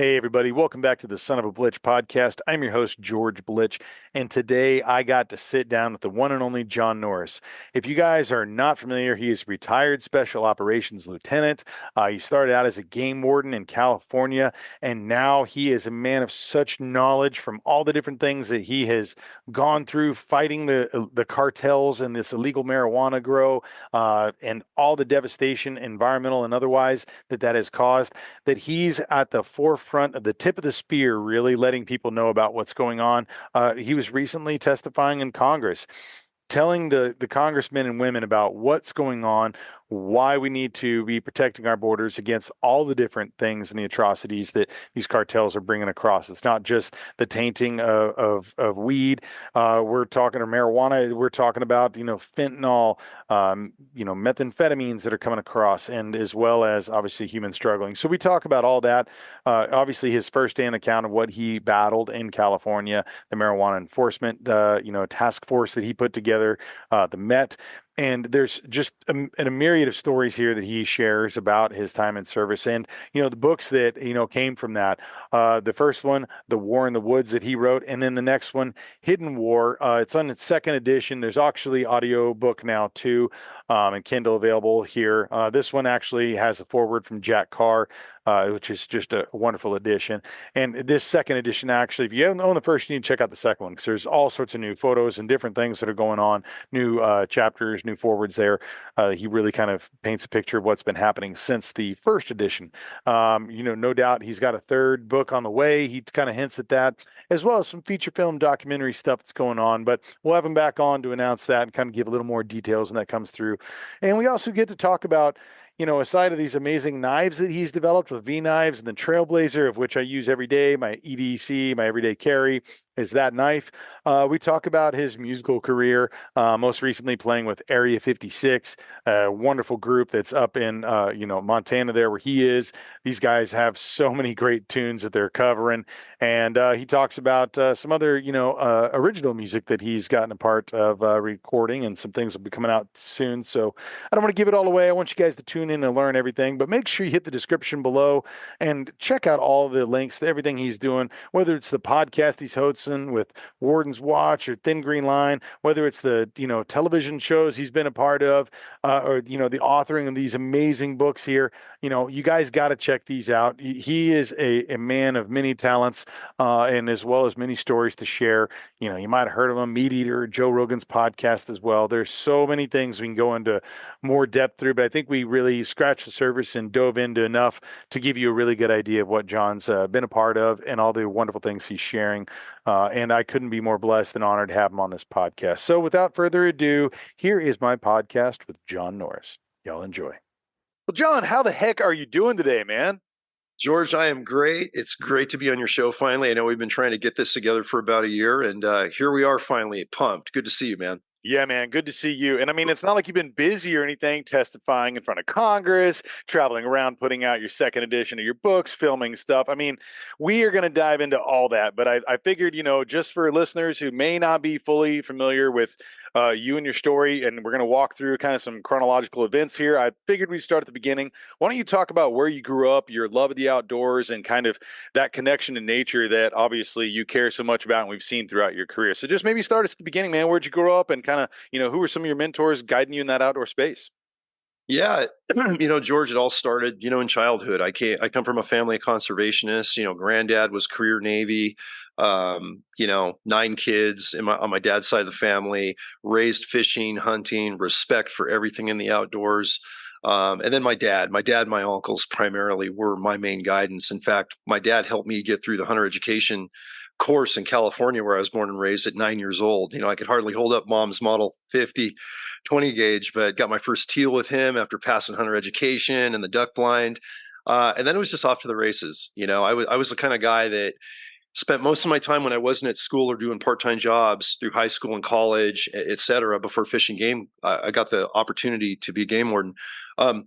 Hey, everybody. Welcome back to the Son of a Blitch podcast. I'm your host, George Blitch, and today I got to sit down with the one and only John Norris. If you guys are not familiar, he is retired special operations lieutenant. He started out as a game warden in California, and now he is a man of such knowledge from all the different things that he has gone through fighting the cartels and this illegal marijuana grow, and all the devastation, environmental and otherwise, that has caused, that he's at the forefront of the tip of the spear, really letting people know about what's going on. He was recently testifying in Congress, telling the congressmen and women about what's going on, why we need to be protecting our borders against all the different things and the atrocities that these cartels are bringing across. It's not just the tainting of weed. We're talking of marijuana. We're talking about, fentanyl, methamphetamines that are coming across, and as well as obviously human struggling. So we talk about all that. Obviously, his firsthand account of what he battled in California, the marijuana enforcement, task force that he put together, the Met. And there's just a myriad of stories here that he shares about his time in service, and the books that came from that. The first one, "The War in the Woods," that he wrote, and then the next one, "Hidden War." It's on its second edition. There's actually audio book now too, and Kindle available here. This one actually has a foreword from Jack Carr, which is just a wonderful addition. And this second edition, actually, if you haven't owned the first, you need to check out the second one because there's all sorts of new photos and different things that are going on, new chapters, new forwards there. He really kind of paints a picture of what's been happening since the first edition. No doubt he's got a third book on the way. He kind of hints at that, as well as some feature film documentary stuff that's going on. But we'll have him back on to announce that and kind of give a little more details when that comes through. And we also get to talk about, aside of these amazing knives that he's developed with V knives and the Trailblazer, of which I use every day, my EDC, my everyday carry is that knife. We talk about his musical career, most recently playing with Area 56, a wonderful group that's up in, Montana there where he is. These guys have so many great tunes that they're covering. And he talks about some other, original music that he's gotten a part of recording, and some things will be coming out soon. So I don't want to give it all away. I want you guys to tune in and learn everything, but make sure you hit the description below and check out all the links to everything he's doing, whether it's the podcast he's hosting with Warden's Watch or Thin Green Line, whether it's the, television shows he's been a part of, or, the authoring of these amazing books here. You guys got to check these out. He is a man of many talents, and as well as many stories to share. You might have heard of him, Meat Eater, Joe Rogan's podcast as well. There's so many things we can go into more depth through, but I think we really scratched the surface and dove into enough to give you a really good idea of what John's been a part of and all the wonderful things he's sharing. And I couldn't be more blessed and honored to have him on this podcast. So without further ado, here is my podcast with John Norris. Y'all enjoy. Well, John, how the heck are you doing today, man? George, I am great. It's great to be on your show finally. I know we've been trying to get this together for about a year, and here we are finally, pumped. Good to see you, man. Yeah, man. Good to see you. And I mean, it's not like you've been busy or anything, testifying in front of Congress, traveling around, putting out your second edition of your books, filming stuff. I mean, we are going to dive into all that. But I figured, just for listeners who may not be fully familiar with you and your story, and we're going to walk through kind of some chronological events here, I figured we'd start at the beginning. Why don't you talk about where you grew up, your love of the outdoors, and kind of that connection to nature that obviously you care so much about and we've seen throughout your career. So just maybe start us at the beginning, man. Where'd you grow up, and kind of, who were some of your mentors guiding you in that outdoor space? Yeah, George, it all started, in childhood. I come from a family of conservationists. Granddad was career Navy. 9 kids on my dad's side of the family, raised fishing, hunting, respect for everything in the outdoors. And then my dad, my uncles primarily were my main guidance. In fact, my dad helped me get through the hunter education course in California, where I was born and raised at 9 years old. I could hardly hold up mom's model 50 20 gauge, but got my first teal with him after passing hunter education and the duck blind. And then it was just off to the races. I was the kind of guy that spent most of my time when I wasn't at school or doing part-time jobs through high school and college, et cetera, before fishing game. I got the opportunity to be a game warden. I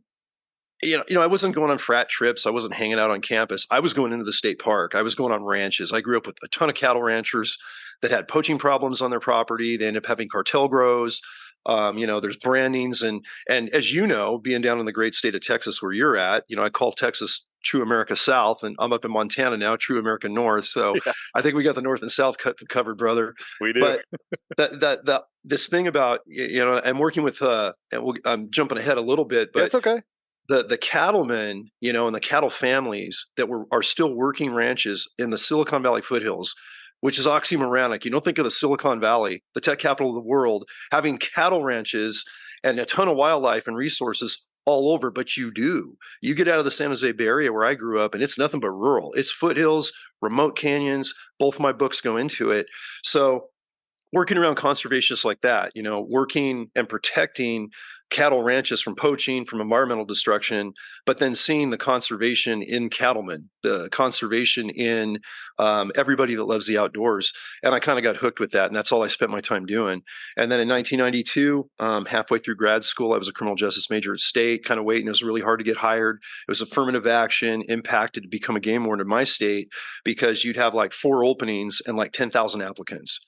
wasn't going on frat trips. I wasn't hanging out on campus. I was going into the state park. I was going on ranches. I grew up with a ton of cattle ranchers that had poaching problems on their property. They ended up having cartel grows. There's brandings and as you know, being down in the great state of Texas where you're at, I call Texas True America South, and I'm up in Montana now, True America North. So Yeah, I think we got the North and South covered, brother. we do. But this thing about I'm working with I'm jumping ahead a little bit, Yeah, but it's okay. the cattlemen, and the cattle families that are still working ranches in the Silicon Valley foothills, which is oxymoronic. You don't think of the Silicon Valley, the tech capital of the world, having cattle ranches and a ton of wildlife and resources all over, but you do. You get out of the San Jose Bay Area where I grew up, and it's nothing but rural. It's foothills, remote canyons. Both my books go into it. So working around conservationists like that, working and protecting cattle ranches from poaching, from environmental destruction, but then seeing the conservation in cattlemen, the conservation in everybody that loves the outdoors. And I kind of got hooked with that. And that's all I spent my time doing. And then in 1992, halfway through grad school, I was a criminal justice major at state, kind of waiting. It was really hard to get hired. It was affirmative action, impacted to become a game warden in my state because you'd have like 4 openings and like 10,000 applicants.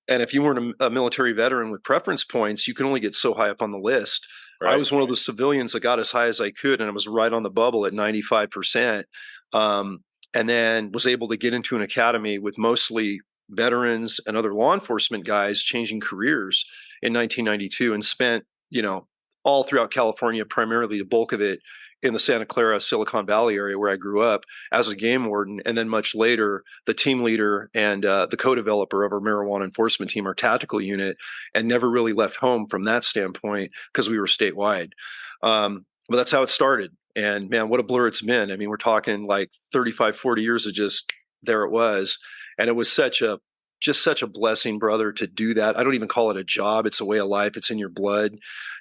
And if you weren't a military veteran with preference points, you can only get so high up on the list. I Right. was one of those civilians that got as high as I could, and I was right on the bubble at 95%. And then was able to get into an academy with mostly veterans and other law enforcement guys changing careers in 1992, and spent, all throughout California, primarily the bulk of it in the Santa Clara, Silicon Valley area where I grew up as a game warden. And then much later, the team leader and the co-developer of our marijuana enforcement team, our tactical unit, and never really left home from that standpoint because we were statewide. But that's how it started. And man, what a blur it's been. I mean, we're talking like 35, 40 years of just there it was. And it was just such a blessing, brother, to do that. I don't even call it a job. It's a way of life. It's in your blood,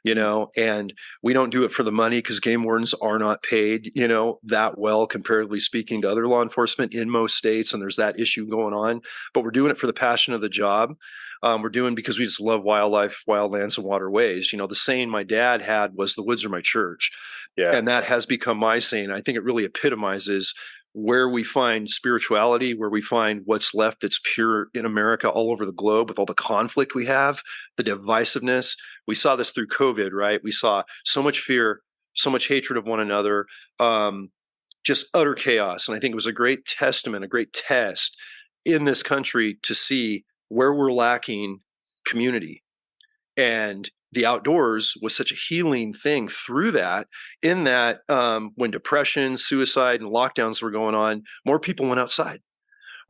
and we don't do it for the money because game wardens are not paid, that well, comparatively speaking to other law enforcement in most states. And there's that issue going on, but we're doing it for the passion of the job. We're doing because we just love wildlife, wildlands, and waterways. The saying my dad had was, "The woods are my church." Yeah. And that has become my saying. I think it really epitomizes where we find spirituality, where we find what's left that's pure in America all over the globe with all the conflict we have, the divisiveness. We saw this through COVID, right? We saw so much fear, so much hatred of one another, just utter chaos. And I think it was a great testament, a great test in this country to see where we're lacking community. And the outdoors was such a healing thing through that, in that when depression, suicide, and lockdowns were going on, more people went outside.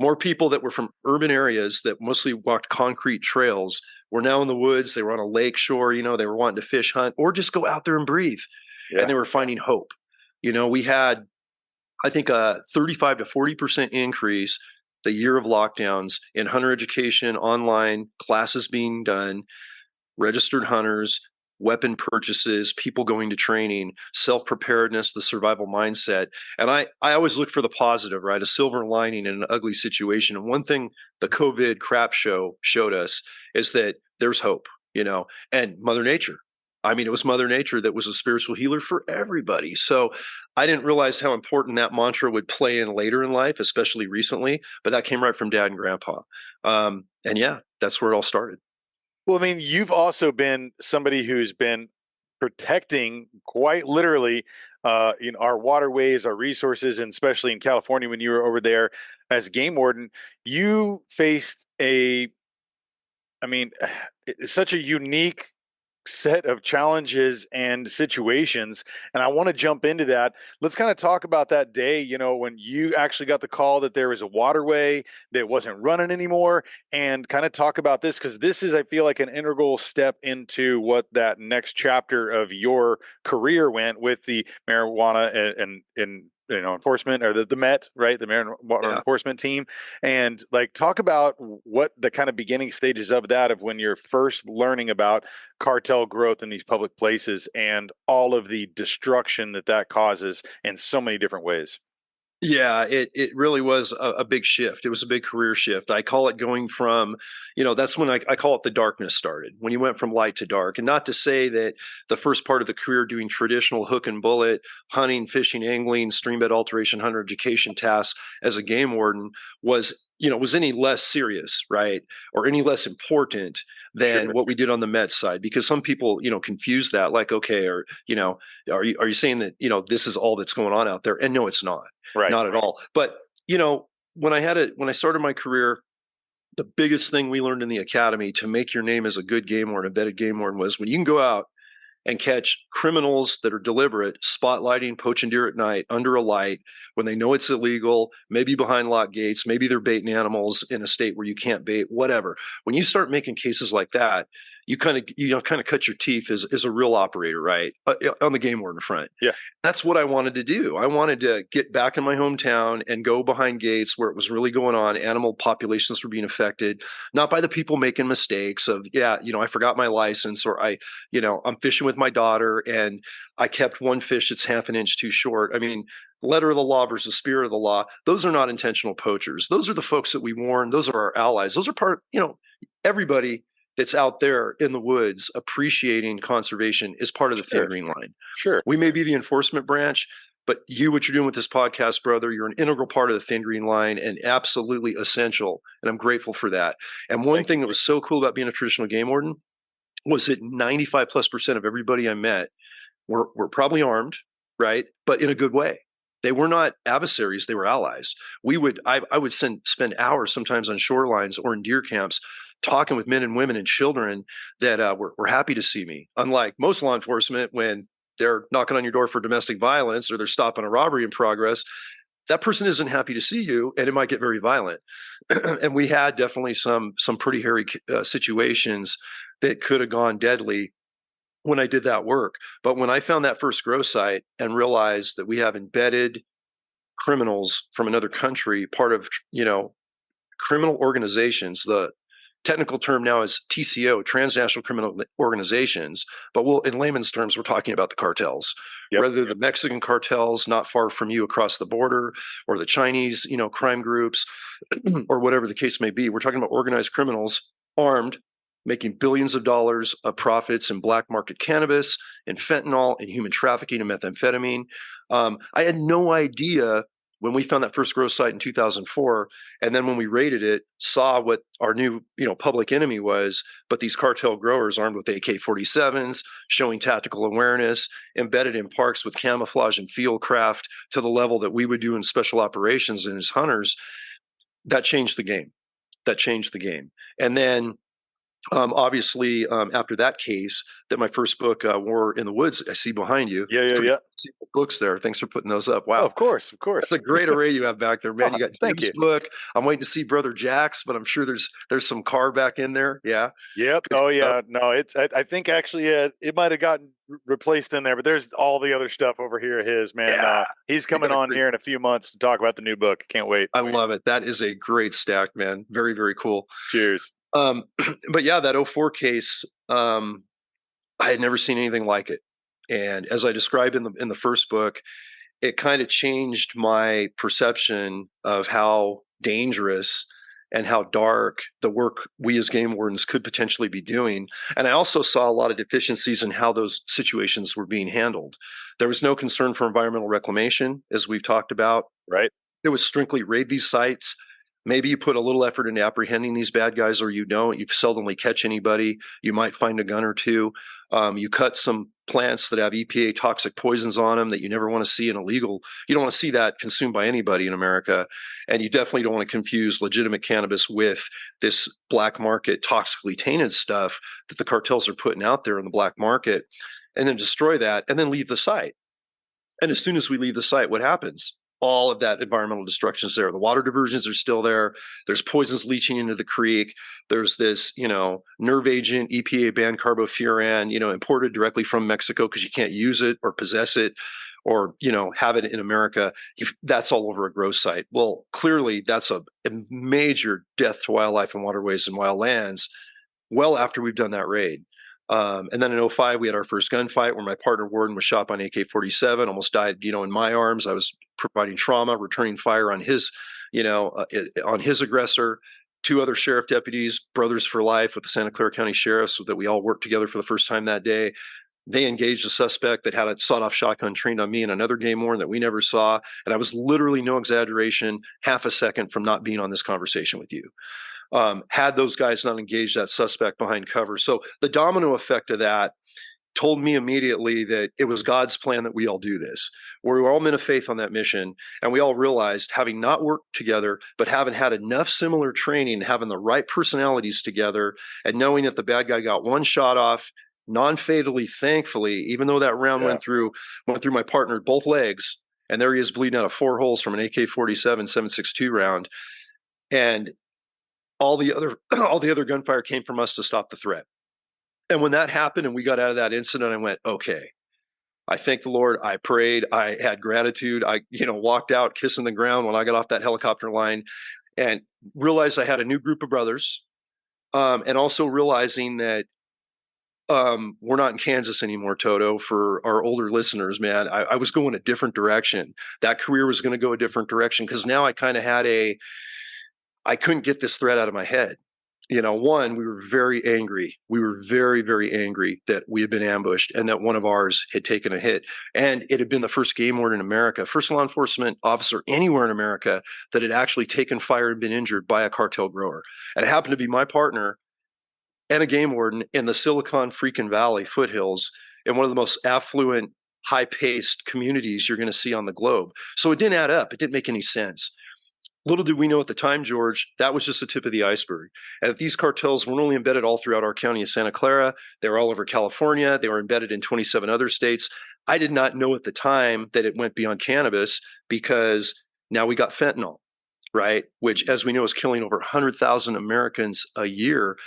More people that were from urban areas that mostly walked concrete trails were now in the woods. They were on a lake shore, they were wanting to fish, hunt, or just go out there and breathe. And Yeah. they were finding hope. We had, I think, a 35 to 40% increase the year of lockdowns in hunter education, online classes being done, registered hunters, weapon purchases, people going to training, self-preparedness, the survival mindset. And I always look for the positive, right? A silver lining in an ugly situation. And one thing the COVID crap show showed us is that there's hope, and Mother Nature. I mean, it was Mother Nature that was a spiritual healer for everybody. So I didn't realize how important that mantra would play in later in life, especially recently, but that came right from Dad and Grandpa. And yeah, that's where it all started. Well, I mean, you've also been somebody who's been protecting quite literally, our waterways, our resources, and especially in California when you were over there as game warden, you faced I mean, such a unique set of challenges and situations. And I want to jump into that. Let's kind of talk about that day, when you actually got the call that there was a waterway that wasn't running anymore, and kind of talk about this, because this is, I feel like, an integral step into what that next chapter of your career went with the marijuana and enforcement, or the Met, right? The marijuana enforcement team. And like, talk about what the kind of beginning stages of that, of when you're first learning about cartel growth in these public places and all of the destruction that causes in so many different ways. Yeah, it really was a big shift. It was a big career shift. I call it going from, that's when I call it the darkness started, when you went from light to dark. And not to say that the first part of the career doing traditional hook and bullet, hunting, fishing, angling, streambed alteration, hunter education tasks as a game warden was, was any less serious, right, or any less important than Sure. what we did on the Mets side, because some people, confuse that, like, okay, or are you saying that this is all that's going on out there? And no, it's not, Right. not at all. But when I started my career, the biggest thing we learned in the academy to make your name as a good game warden, embedded game warden, was when you can go out and catch criminals that are deliberate, spotlighting poaching deer at night under a light when they know it's illegal, maybe behind locked gates, maybe they're baiting animals in a state where you can't bait, whatever. When you start making cases like that, you kind of cut your teeth as a real operator, right? On the game warden front. Yeah. That's what I wanted to do. I wanted to get back in my hometown and go behind gates where it was really going on. Animal populations were being affected, not by the people making mistakes of, I forgot my license, or I'm fishing with my daughter and I kept one fish that's half an inch too short. I mean, letter of the law versus spirit of the law. Those are not intentional poachers. Those are the folks that we warn. Those are our allies. Those are everybody that's out there in the woods appreciating conservation is part of the Thin Green Line. Sure. We may be the enforcement branch, but what you're doing with this podcast, brother, you're an integral part of the Thin Green Line and absolutely essential. And I'm grateful for that. And one thing that was so cool about being a traditional game warden was that 95+% of everybody I met were probably armed, right? But in a good way. They were not adversaries; they were allies. I would spend hours sometimes on shorelines or in deer camps, talking with men and women and children that were happy to see me. Unlike most law enforcement, when they're knocking on your door for domestic violence or they're stopping a robbery in progress, that person isn't happy to see you, and it might get very violent. And we had definitely some pretty hairy situations that could have gone deadly when I did that work. But when I found that first grow site and realized that we have embedded criminals from another country, part of, criminal organizations, the technical term now is TCO, transnational criminal organizations, but in layman's terms, we're talking about the cartels. Yep. Whether the Mexican cartels not far from you across the border, or the Chinese, crime groups, or whatever the case may be, we're talking about organized criminals, armed, making billions of dollars of profits in black market cannabis and fentanyl and human trafficking and methamphetamine. I had no idea when we found that first grow site in 2004, and then when we raided it, saw what our new public enemy was. But these cartel growers armed with AK-47s, showing tactical awareness, embedded in parks with camouflage and field craft to the level that we would do in special operations and as hunters, that changed the game. And then obviously, after that case, that my first book, War in the Woods, I see behind you. Yeah. Books there. Thanks for putting those up. Wow. Oh, of course. That's a great array you have back there, man. You got thank Jim's you. book. I'm waiting to see Brother Jack's, but I'm sure there's some car back in there. Yeah. Yep. Good Oh, stuff. yeah. No, I think actually it might have gotten replaced in there, but there's all the other stuff over here of his, man. Yeah. He's coming on here in a few months to talk about the new book. Can't wait. I love it. That is a great stack, man. Very, very cool. Cheers. But yeah, that '04 case, I had never seen anything like it. And as I described in the first book, it kind of changed my perception of how dangerous and how dark the work we as game wardens could potentially be doing. And I also saw a lot of deficiencies in how those situations were being handled. There was no concern for environmental reclamation, as we've talked about. Right. It was strictly raid these sites. Maybe you put a little effort into apprehending these bad guys, or you don't. You seldomly catch anybody. You might find a gun or two. You cut some plants that have EPA toxic poisons on them that you never want to see in illegal. You don't want to see that consumed by anybody in America. And you definitely don't want to confuse legitimate cannabis with this black market toxically tainted stuff that the cartels are putting out there in the black market, and then destroy that and then leave the site. And as soon as we leave the site, what happens? All of that environmental destruction is there. The water diversions are still there. There's poisons leaching into the creek. There's this, nerve agent, EPA banned carbofuran, imported directly from Mexico because you can't use it or possess it or, have it in America. That's all over a grow site. Well, clearly that's a major death to wildlife and waterways and wild lands well after we've done that raid. And then in '05, we had our first gunfight where my partner warden was shot by an AK-47, almost died, in my arms. I was providing trauma, returning fire on his, on his aggressor. 2 other sheriff deputies, brothers for life with the Santa Clara County Sheriffs, so that we all worked together for the first time that day. They engaged a suspect that had a sawed-off shotgun trained on me and another game warden that we never saw. And I was literally, no exaggeration, half a second from not being on this conversation with you. Had those guys not engaged that suspect behind cover. So the domino effect of that told me immediately that it was God's plan that we all do this. We were all men of faith on that mission, and we all realized, having not worked together, but having had enough similar training, having the right personalities together, and knowing that the bad guy got one shot off non-fatally, thankfully, even though that round went through my partner both legs, and there he is bleeding out of 4 holes from an AK-47 7.62 round, and all the other gunfire came from us to stop the threat. And when that happened and we got out of that incident, I went, okay, I thanked the Lord. I prayed. I had gratitude. I, walked out kissing the ground when I got off that helicopter line, and realized I had a new group of brothers. And also realizing that we're not in Kansas anymore, Toto, for our older listeners, man. I was going a different direction. That career was going to go a different direction, because now I kind of had I couldn't get this threat out of my head. One, we were very angry. We were very, very angry that we had been ambushed and that one of ours had taken a hit. And it had been the first game warden in America, first law enforcement officer anywhere in America that had actually taken fire and been injured by a cartel grower. And it happened to be my partner and a game warden in the Silicon freaking Valley foothills, in one of the most affluent, high-paced communities you're going to see on the globe. So it didn't add up. It didn't make any sense. Little did we know at the time, George, that was just the tip of the iceberg. And that these cartels weren't only embedded all throughout our county of Santa Clara, they were all over California, they were embedded in 27 other states. I did not know at the time that it went beyond cannabis, because now we got fentanyl, right? Which, as we know, is killing over 100,000 Americans a year,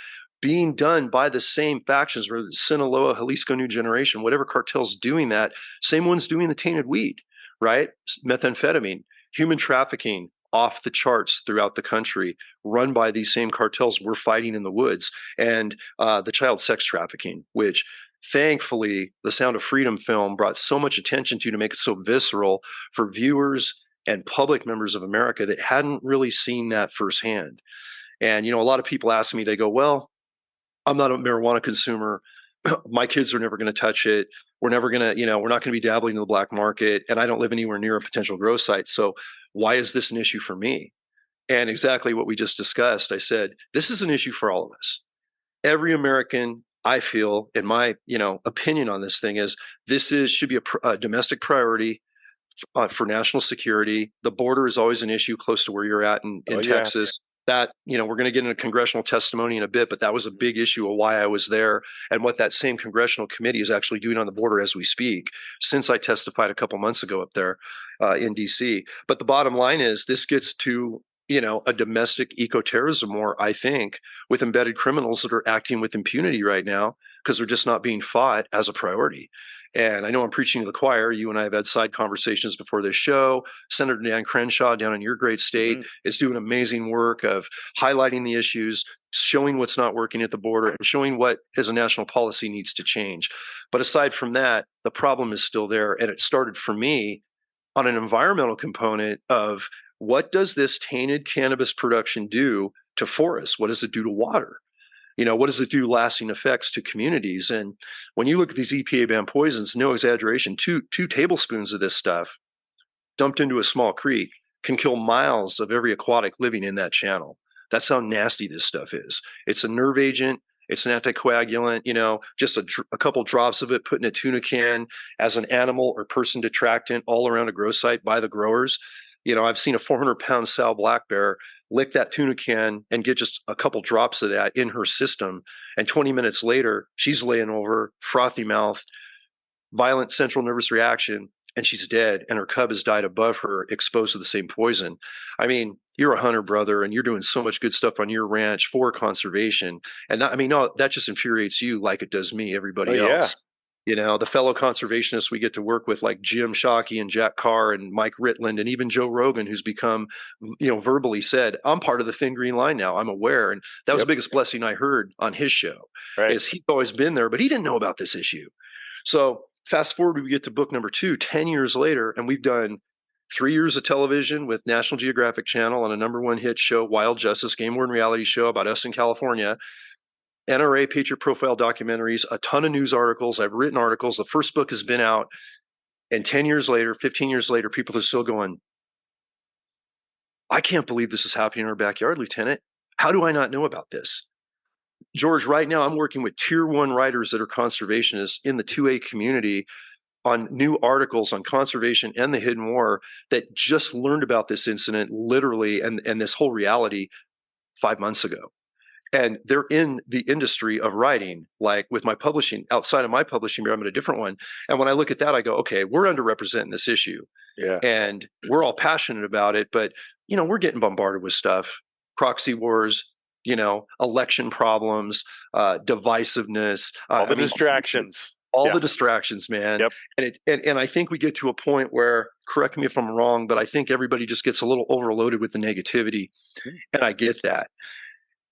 being done by the same factions, whether it's Sinaloa, Jalisco New Generation, whatever cartel's doing that, same ones doing the tainted weed, right? Methamphetamine, human trafficking, off the charts throughout the country, run by these same cartels we're fighting in the woods, and the child sex trafficking, which thankfully the Sound of Freedom film brought so much attention to make it so visceral for viewers and public members of America that hadn't really seen that firsthand. And, a lot of people ask me, they go, well, I'm not a marijuana consumer. My kids are never going to touch it. We're never going to, we're not going to be dabbling in the black market. And I don't live anywhere near a potential grow site. So why is this an issue for me? And exactly what we just discussed, I said, this is an issue for all of us. Every American, I feel, in my, opinion on this thing, is should be a domestic priority for national security. The border is always an issue close to where you're at in Texas. That, we're going to get into congressional testimony in a bit, but that was a big issue of why I was there and what that same congressional committee is actually doing on the border as we speak, since I testified a couple months ago up there in DC. But the bottom line is, this gets to, a domestic eco-terrorism war, I think, with embedded criminals that are acting with impunity right now because they're just not being fought as a priority. And I know I'm preaching to the choir. You and I have had side conversations before this show. Senator Dan Crenshaw down in your great state is doing amazing work of highlighting the issues, showing what's not working at the border, and showing what, as a national policy, needs to change. But aside from that, the problem is still there. And it started for me on an environmental component of, what does this tainted cannabis production do to forests? What does it do to water? What does it do lasting effects to communities? And when you look at these EPA banned poisons, no exaggeration, two tablespoons of this stuff dumped into a small creek can kill miles of every aquatic living in that channel. That's how nasty this stuff is. It's a nerve agent. It's an anticoagulant, just a couple drops of it put in a tuna can as an animal or person detractant all around a grow site by the growers. I've seen a 400-pound sow black bear lick that tuna can and get just a couple drops of that in her system. And 20 minutes later, she's laying over, frothy mouth, violent central nervous reaction, and she's dead. And her cub has died above her, exposed to the same poison. I mean, you're a hunter, brother, and you're doing so much good stuff on your ranch for conservation. And that just infuriates you like it does me, everybody else. The fellow conservationists we get to work with, like Jim Shockey and Jack Carr and Mike Ritland, and even Joe Rogan, who's become, verbally said, I'm part of the Thin Green Line now. I'm aware. And that was the biggest blessing I heard on his show, is he's always been there, but he didn't know about this issue. So fast forward, we get to book number 2, 10 years later, and we've done 3 years of television with National Geographic Channel on a #1 hit show, Wild Justice, Game Warden reality show about us in California. NRA Patriot Profile documentaries, a ton of news articles. I've written articles. The first book has been out. And 10 years later, 15 years later, people are still going, I can't believe this is happening in our backyard, Lieutenant. How do I not know about this? George, right now I'm working with tier one writers that are conservationists in the 2A community on new articles on conservation and the hidden war that just learned about this incident literally and this whole reality 5 months ago. And they're in the industry of writing, like with my publishing. Outside of my publishing, I'm in a different one. And when I look at that, I go, okay, we're underrepresenting this issue. Yeah. And we're all passionate about it, but we're getting bombarded with stuff, proxy wars, election problems, divisiveness. All the distractions. All Yeah. the distractions, man. Yep. And I think we get to a point where, correct me if I'm wrong, but I think everybody just gets a little overloaded with the negativity. And I get that.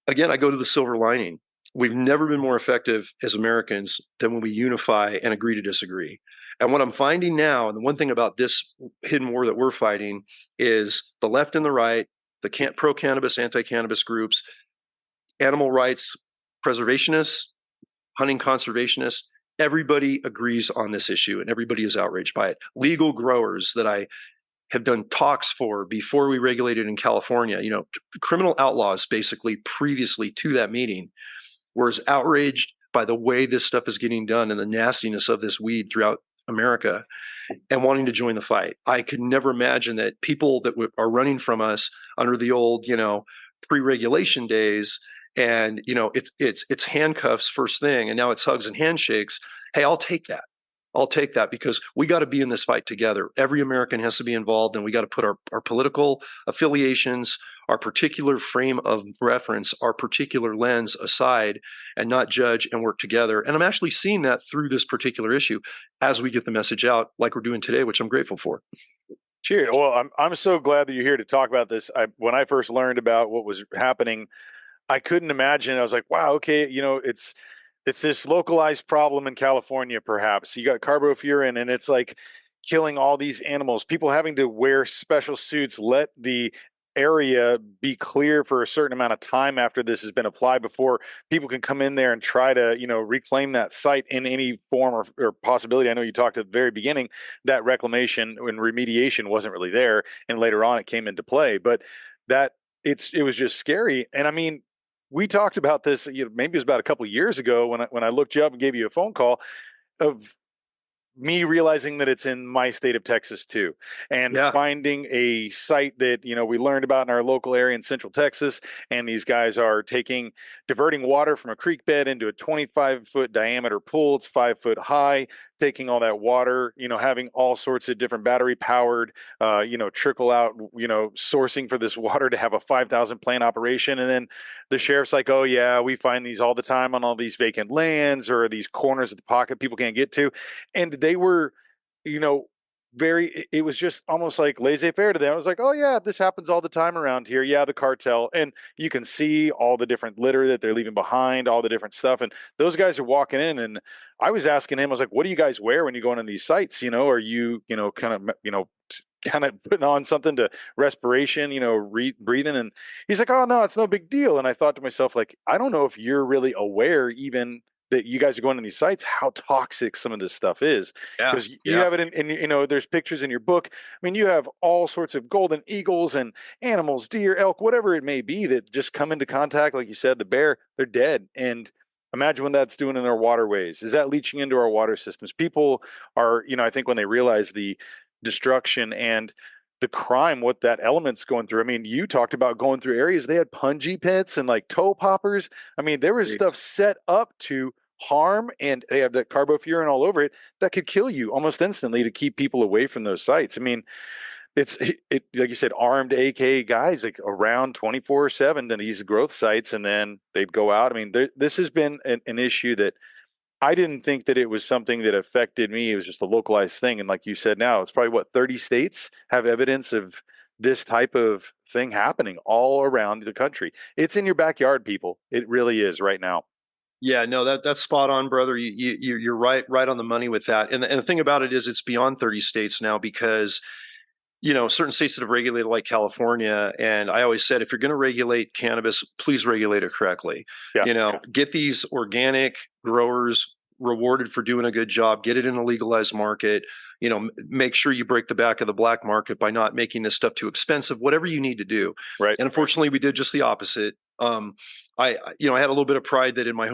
Again, I go to the silver lining. We've never been more effective as Americans than when we unify and agree to disagree. And what I'm finding now, and the one thing about this hidden war that we're fighting, is the left and the right, the pro-cannabis, anti-cannabis groups, animal rights preservationists, hunting conservationists, everybody agrees on this issue and everybody is outraged by it. Legal growers that I have done talks for before we regulated in California, criminal outlaws basically previously to that meeting were as outraged by the way this stuff is getting done and the nastiness of this weed throughout America and wanting to join the fight. I could never imagine that people that are running from us under the old, pre-regulation days and, it's handcuffs first thing. And now it's hugs and handshakes. Hey, I'll take that. I'll take that because we got to be in this fight together. Every American has to be involved and we got to put our political affiliations, our particular frame of reference, our particular lens aside and not judge and work together. And I'm actually seeing that through this particular issue as we get the message out like we're doing today, which I'm grateful for. Cheers. Well, I'm so glad that you're here to talk about this. When I first learned about what was happening, I couldn't imagine. I was like, wow, okay, it's this localized problem in California, perhaps. You got carbofuran, and it's like killing all these animals. People having to wear special suits, let the area be clear for a certain amount of time after this has been applied before people can come in there and try to, reclaim that site in any form or possibility. I know you talked at the very beginning that reclamation and remediation wasn't really there, and later on it came into play. But that it was just scary. And I mean, we talked about this, maybe it was about a couple of years ago when I looked you up and gave you a phone call of me realizing that it's in my state of Texas too, and finding a site that, we learned about in our local area in Central Texas. And these guys are diverting water from a creek bed into a 25-foot diameter pool. It's 5 foot high, taking all that water, having all sorts of different battery powered, trickle out, sourcing for this water to have a 5,000 plant operation. And then the sheriff's like, oh yeah, we find these all the time on all these vacant lands or these corners of the pocket people can't get to. And they were, it was just almost like laissez-faire to them. I was like, oh yeah, this happens all the time around here. Yeah, the cartel. And you can see all the different litter that they're leaving behind, all the different stuff. And those guys are walking in, and I was asking him, I was like, what do you guys wear when you go on these sites? Are you, kind of putting on something to respiration, breathing? And he's like, oh no, it's no big deal. And I thought to myself, like, I don't know if you're really aware even that you guys are going to these sites, how toxic some of this stuff is. Because you have it in, there's pictures in your book. I mean, you have all sorts of golden eagles and animals, deer, elk, whatever it may be that just come into contact. Like you said, the bear, they're dead. And imagine what that's doing in their waterways. Is that leaching into our water systems? People are, I think when they realize the destruction and the crime, what that element's going through. I mean, you talked about going through areas, they had punji pits and like toe poppers. I mean, there was stuff set up to harm, and they have that carbofuran all over it that could kill you almost instantly to keep people away from those sites. I mean, it's like you said, armed AK guys like around 24/7 to these growth sites, and then they'd go out. I mean, this has been an issue that I didn't think that it was something that affected me. It was just a localized thing. And like you said, now it's probably 30 states have evidence of this type of thing happening all around the country. It's in your backyard, people. It really is right now. Yeah, no, that's spot on, brother. You're right on the money with that. And the thing about it is it's beyond 30 states now because certain states that have regulated, like California. And I always said, if you're going to regulate cannabis, please regulate it correctly. Yeah. Get these organic growers rewarded for doing a good job, get it in a legalized market, make sure you break the back of the black market by not making this stuff too expensive, whatever you need to do. Right. And unfortunately, we did just the opposite. I had a little bit of pride that in my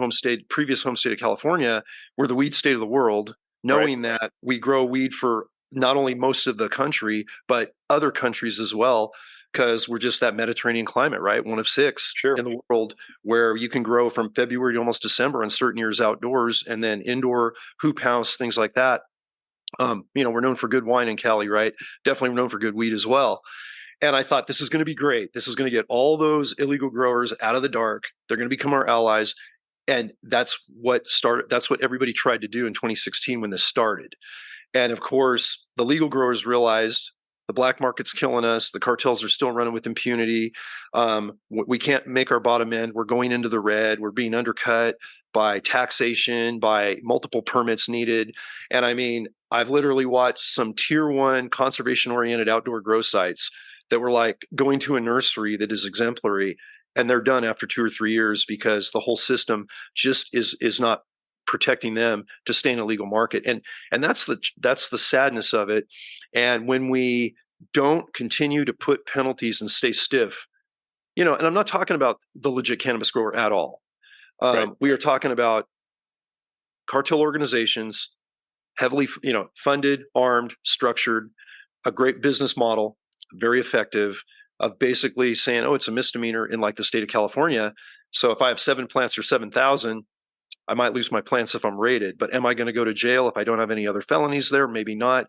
previous home state of California, we're the weed state of the world, Right. knowing that we grow weed for not only most of the country, but other countries as well, because we're just that Mediterranean climate, right? One of six Sure. in the world where you can grow from February to almost December, and certain years outdoors, and then indoor hoop house, things like that. We're known for good wine in Cali, right? Definitely known for good weed as well. And I thought, this is going to be great. This is going to get all those illegal growers out of the dark. They're going to become our allies. And that's what started. That's what everybody tried to do in 2016 when this started. And of course, the legal growers realized the black market's killing us. The cartels are still running with impunity. We can't make our bottom end. We're going into the red. We're being undercut by taxation, by multiple permits needed. And I mean, I've literally watched some tier one conservation oriented outdoor grow sites that were like going to a nursery that is exemplary, and they're done after 2 or 3 years because the whole system just is not protecting them to stay in a legal market. And that's the sadness of it. And when we don't continue to put penalties and stay stiff, and I'm not talking about the legit cannabis grower at all. Right. We are talking about cartel organizations, heavily, funded, armed, structured, a great business model, very effective, of basically saying, oh, it's a misdemeanor in like the state of California. So if I have 7 plants or 7,000, I might lose my plants if I'm raided, but am I going to go to jail if I don't have any other felonies there? Maybe not.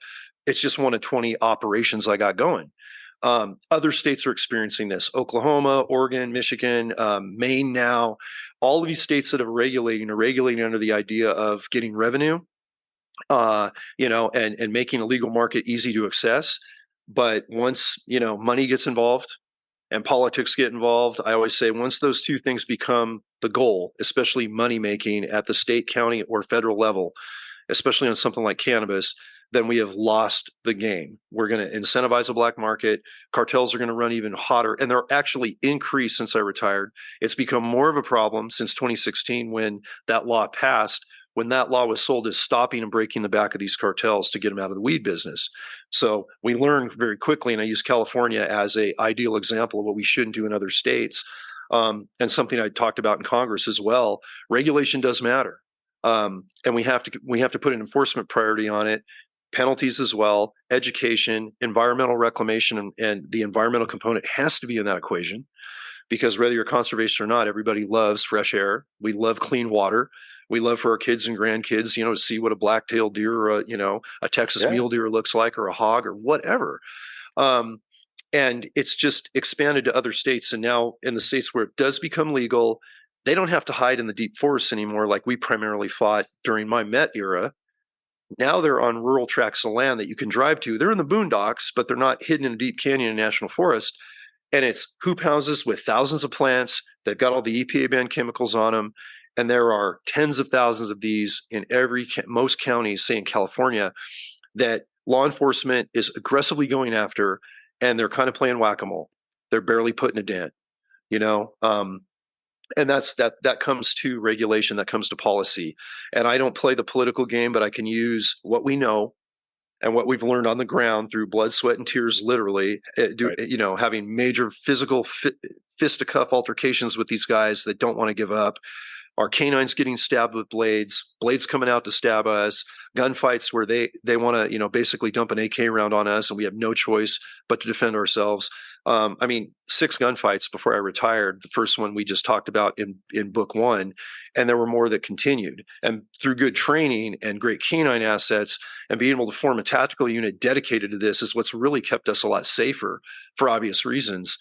It's just one of 20 operations I got going. Other states are experiencing this: Oklahoma, Oregon, Michigan, Maine now. All of these states that are regulating under the idea of getting revenue, and making a legal market easy to access. But once, money gets involved and politics get involved, I always say once those two things become the goal, especially money making at the state, county, or federal level, especially on something like cannabis, then we have lost the game. We're going to incentivize a black market. Cartels are going to run even hotter, and they're actually increased since I retired. It's become more of a problem since 2016 when that law passed. When that law was sold as stopping and breaking the back of these cartels to get them out of the weed business. So we learned very quickly, and I use California as an ideal example of what we shouldn't do in other states, and something I talked about in Congress as well. Regulation does matter, and we have to put an enforcement priority on it. Penalties as well, education, environmental reclamation, and the environmental component has to be in that equation, because whether you're conservation or not, everybody loves fresh air. We love clean water. We love for our kids and grandkids, to see what a black-tailed deer or a Texas mule deer looks like, or a hog, or whatever. And it's just expanded to other states. And now in the states where it does become legal, they don't have to hide in the deep forests anymore like we primarily fought during my Met era. Now they're on rural tracts of land that you can drive to. They're in the boondocks, but they're not hidden in a deep canyon in national forest. And it's hoop houses with thousands of plants. They've got all the EPA banned chemicals on them. And there are tens of thousands of these in most counties, say in California, that law enforcement is aggressively going after, and they're kind of playing whack-a-mole. They're barely putting a dent, and that comes to regulation, that comes to policy. And I don't play the political game, but I can use what we know and what we've learned on the ground through blood, sweat, and tears, literally, having major physical fisticuff altercations with these guys that don't want to give up. Our canines getting stabbed with blades coming out to stab us, gunfights where they want to, basically dump an AK round on us, and we have no choice but to defend ourselves. 6 gunfights before I retired. The first one we just talked about in book 1, and there were more that continued. And through good training and great canine assets and being able to form a tactical unit dedicated to this is what's really kept us a lot safer for obvious reasons.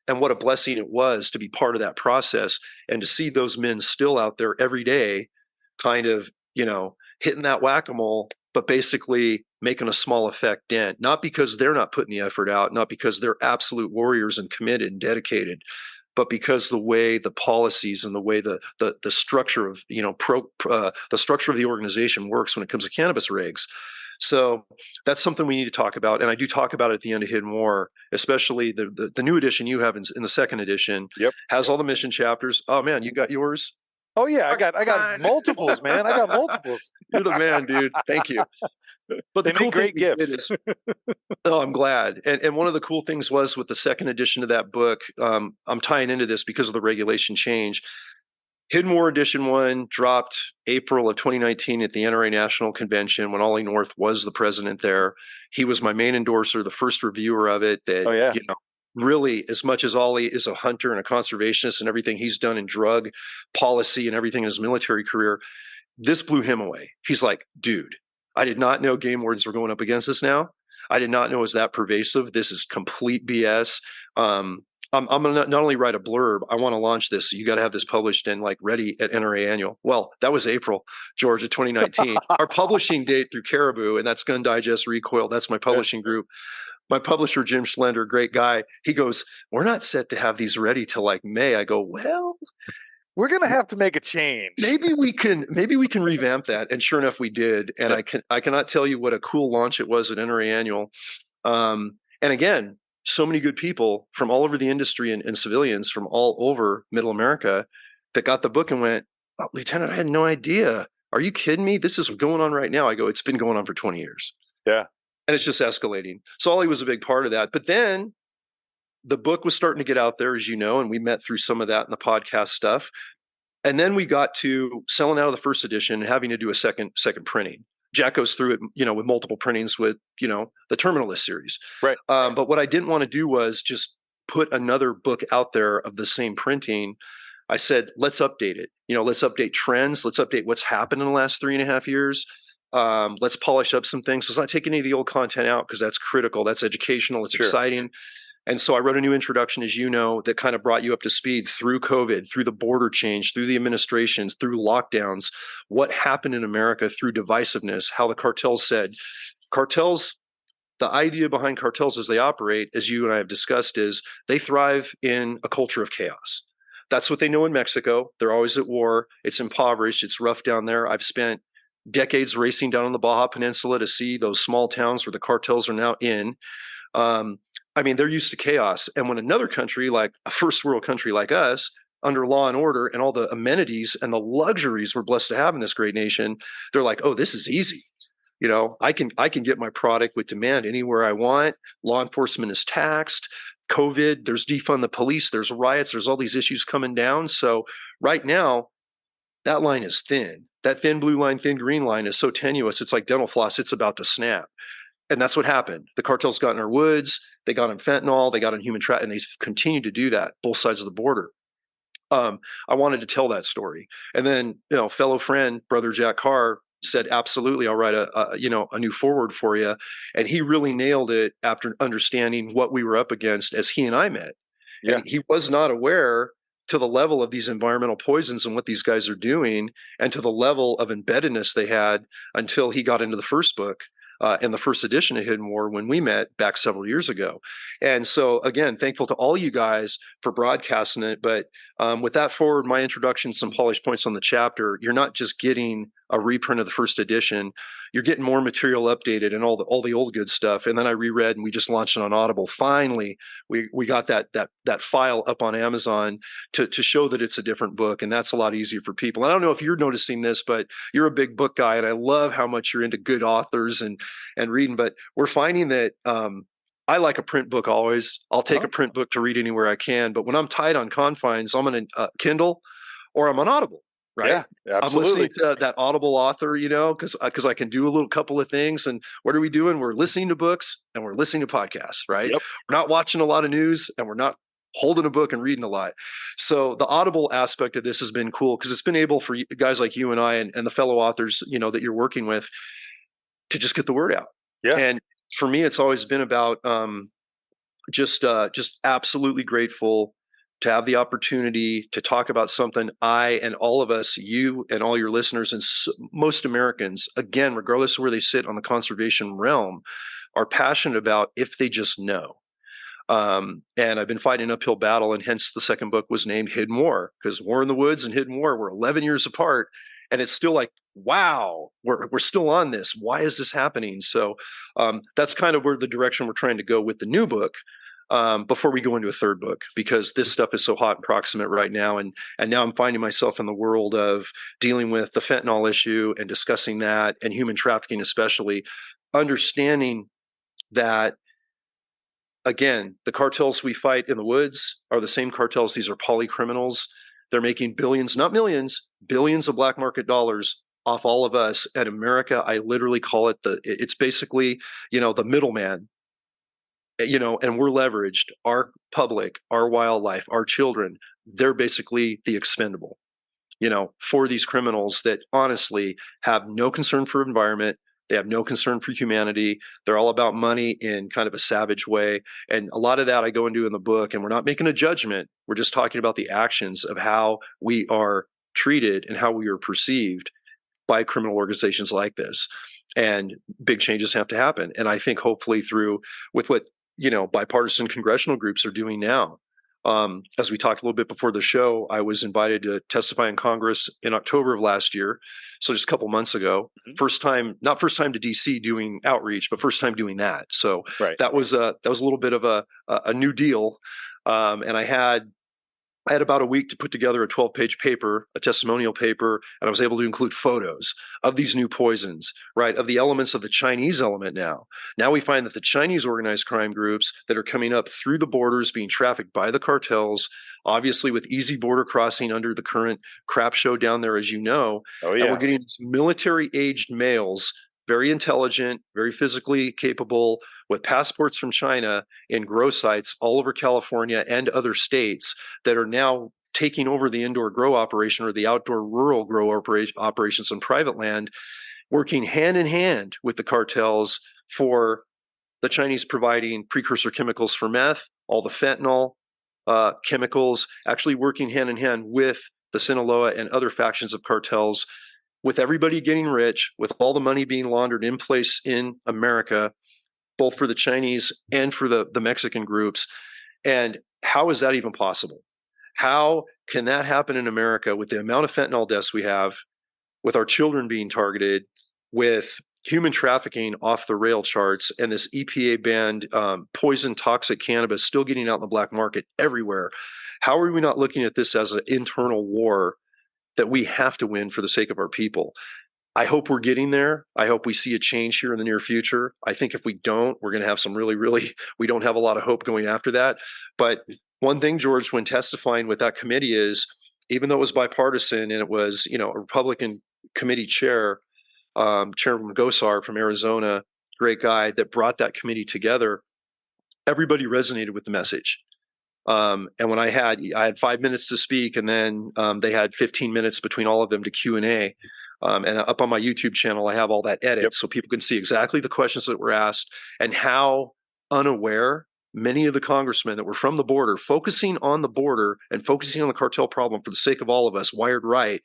And what a blessing it was to be part of that process and to see those men still out there every day, kind of, hitting that whack-a-mole, but basically making a small effect dent, not because they're not putting the effort out, not because they're absolute warriors and committed and dedicated, but because the way the policies and the way the structure of, the structure of the organization works when it comes to cannabis regs. So that's something we need to talk about. And I do talk about it at the end of Hidden War, especially the new edition you have in the second edition Yep. has all the mission chapters. Oh man, you got yours? Oh yeah, I got multiples, man. I got multiples. You're the man, dude. Thank you. But the They make cool thing great we did gifts. is, oh, I'm glad. And one of the cool things was with the second edition of that book, I'm tying into this because of the regulation change. Hidden War Edition 1 dropped April of 2019 at the NRA National Convention when Ollie North was the president there. He was my main endorser, the first reviewer of it that, Oh yeah. Really, as much as Ollie is a hunter and a conservationist and everything he's done in drug policy and everything in his military career, this blew him away. He's like, dude, I did not know game wardens were going up against us now. I did not know it was that pervasive. This is complete BS. I'm going to not only write a blurb, I want to launch this. So you got to have this published and like ready at NRA Annual. Well, that was April, George, of 2019. Our publishing date through Caribou, and that's Gun Digest Recoil. That's my publishing group. My publisher, Jim Schlender, great guy. He goes, we're not set to have these ready till like May. I go, well, we're gonna have to make a change. maybe we can revamp that. And sure enough, we did. And I cannot tell you what a cool launch it was at NRA Annual. And again, so many good people from all over the industry and civilians from all over Middle America that got the book and went, oh, Lieutenant, I had no idea. Are you kidding me? This is going on right now. I go, it's been going on for 20 years. Yeah. And it's just escalating. So Ollie was a big part of that. But then the book was starting to get out there, as you know, and we met through some of that in the podcast stuff. And then we got to selling out of the first edition and having to do a second printing. Jack goes through it, with multiple printings with, the Terminalist series. Right. But what I didn't want to do was just put another book out there of the same printing. I said, let's update it. Let's update trends. Let's update what's happened in the last 3.5 years. Let's polish up some things. Let's not take any of the old content out because that's critical. That's educational. It's exciting. And so I wrote a new introduction, as you know, that kind of brought you up to speed through COVID, through the border change, through the administrations, through lockdowns, what happened in America through divisiveness, how the cartels said. The idea behind cartels as they operate, as you and I have discussed, is they thrive in a culture of chaos. That's what they know in Mexico. They're always at war. It's impoverished. It's rough down there. I've spent decades racing down on the Baja Peninsula to see those small towns where the cartels are now in. They're used to chaos. And when another country, like a first world country like us, under law and order and all the amenities and the luxuries we're blessed to have in this great nation, they're like, oh, this is easy. I can get my product with demand anywhere I want. Law enforcement is taxed. COVID, there's defund the police, there's riots, there's all these issues coming down. So right now, that line is thin. That thin blue line, thin green line is so tenuous. It's like dental floss. It's about to snap. And that's what happened. The cartels got in our woods. They got on fentanyl. They got on human trafficking. And they continue to do that, both sides of the border. I wanted to tell that story. And then, fellow friend, brother Jack Carr, said, absolutely, I'll write a new forward for you. And he really nailed it after understanding what we were up against as he and I met. Yeah. And he was not aware to the level of these environmental poisons and what these guys are doing and to the level of embeddedness they had until he got into the first book. In the first edition of Hidden War when we met back several years ago. And so, again, thankful to all you guys for broadcasting it. But with that forward, my introduction, some polished points on the chapter, you're not just getting a reprint of the first edition, you're getting more material updated and all the old good stuff. And then I reread and we just launched it on Audible. Finally, we got that file up on Amazon to show that it's a different book. And that's a lot easier for people. And I don't know if you're noticing this, but you're a big book guy and I love how much you're into good authors and reading. But we're finding that I like a print book always. I'll take a print book to read anywhere I can. But when I'm tight on confines, I'm on a Kindle or I'm on Audible. Right. Yeah, absolutely. I'm listening to that Audible author, because I can do a little couple of things. And what are we doing? We're listening to books and we're listening to podcasts, right? Yep. We're not watching a lot of news and we're not holding a book and reading a lot. So the Audible aspect of this has been cool because it's been able for guys like you and I and the fellow authors, that you're working with to just get the word out. Yeah. And for me, it's always been about just absolutely grateful to have the opportunity to talk about something I and all of us, you and all your listeners and most Americans, again, regardless of where they sit on the conservation realm, are passionate about if they just know. And I've been fighting an uphill battle, and hence the second book was named Hidden War, because War in the Woods and Hidden War were 11 years apart. And it's still like wow, we're still on this. Why is this happening? So that's kind of where the direction we're trying to go with the new book. Before we go into a third book, because this stuff is so hot and proximate right now, and now I'm finding myself in the world of dealing with the fentanyl issue and discussing that, and human trafficking, especially understanding that, again, the cartels we fight in the woods are the same cartels. These are poly criminals. They're making billions, not millions, billions of black market dollars off all of us. And America, I literally call it it's basically, the middleman, and we're leveraged. Our public, our wildlife, our children, they're basically the expendable, for these criminals that honestly have no concern for environment. They have no concern for humanity. They're all about money in kind of a savage way. And a lot of that I go into in the book, and we're not making a judgment. We're just talking about the actions of how we are treated and how we are perceived by criminal organizations like this. And big changes have to happen. And I think hopefully through with what, bipartisan congressional groups are doing now. As we talked a little bit before the show, I was invited to testify in Congress in October of last year. So just a couple months ago, not first time to DC doing outreach, but first time doing that. So that was a little bit of a new deal. And I had about a week to put together a 12-page paper, a testimonial paper, and I was able to include photos of these new poisons, right, of the elements of the Chinese element now. Now we find that the Chinese organized crime groups that are coming up through the borders, being trafficked by the cartels, obviously with easy border crossing under the current crap show down there, as you know. Oh, yeah. And we're getting these military-aged males, very intelligent, very physically capable, with passports from China in grow sites all over California and other states that are now taking over the indoor grow operation or the outdoor rural grow operations on private land, working hand in hand with the cartels for the Chinese providing precursor chemicals for meth, all the fentanyl chemicals, actually working hand in hand with the Sinaloa and other factions of cartels, with everybody getting rich, with all the money being laundered in place in America, both for the Chinese and for the Mexican groups. And how is that even possible? How can that happen in America with the amount of fentanyl deaths we have, with our children being targeted, with human trafficking off the rail charts, and this EPA banned poison toxic cannabis still getting out in the black market everywhere? How are we not looking at this as an internal war that we have to win for the sake of our people? I hope we're getting there. I hope we see a change here in the near future. I think if we don't, we're going to have some we don't have a lot of hope going after that. But one thing, George, when testifying with that committee is, even though it was bipartisan and it was, a Republican committee chair, Chairman Gosar from Arizona, great guy that brought that committee together, everybody resonated with the message. And when I had 5 minutes to speak, and then they had 15 minutes between all of them to Q&A. And up on my YouTube channel, I have all that edit, so people can see exactly the questions that were asked and how unaware many of the congressmen that were from the border, focusing on the border and focusing on the cartel problem for the sake of all of us, wired right,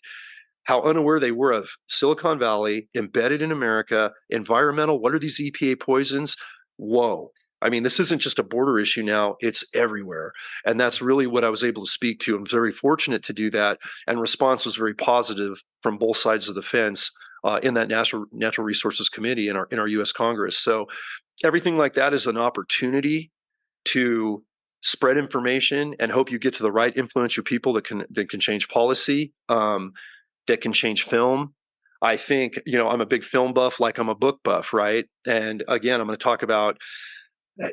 how unaware they were of Silicon Valley, embedded in America, environmental. What are these EPA poisons? Whoa. I mean, this isn't just a border issue now, it's everywhere. And that's really what I was able to speak to. I'm very fortunate to do that. And response was very positive from both sides of the fence in that Natural Resources Committee in our U.S. Congress. So everything like that is an opportunity to spread information and hope you get to the right influential people that can change policy, that can change film. I think, I'm a big film buff, like I'm a book buff, right? And again, I'm going to talk about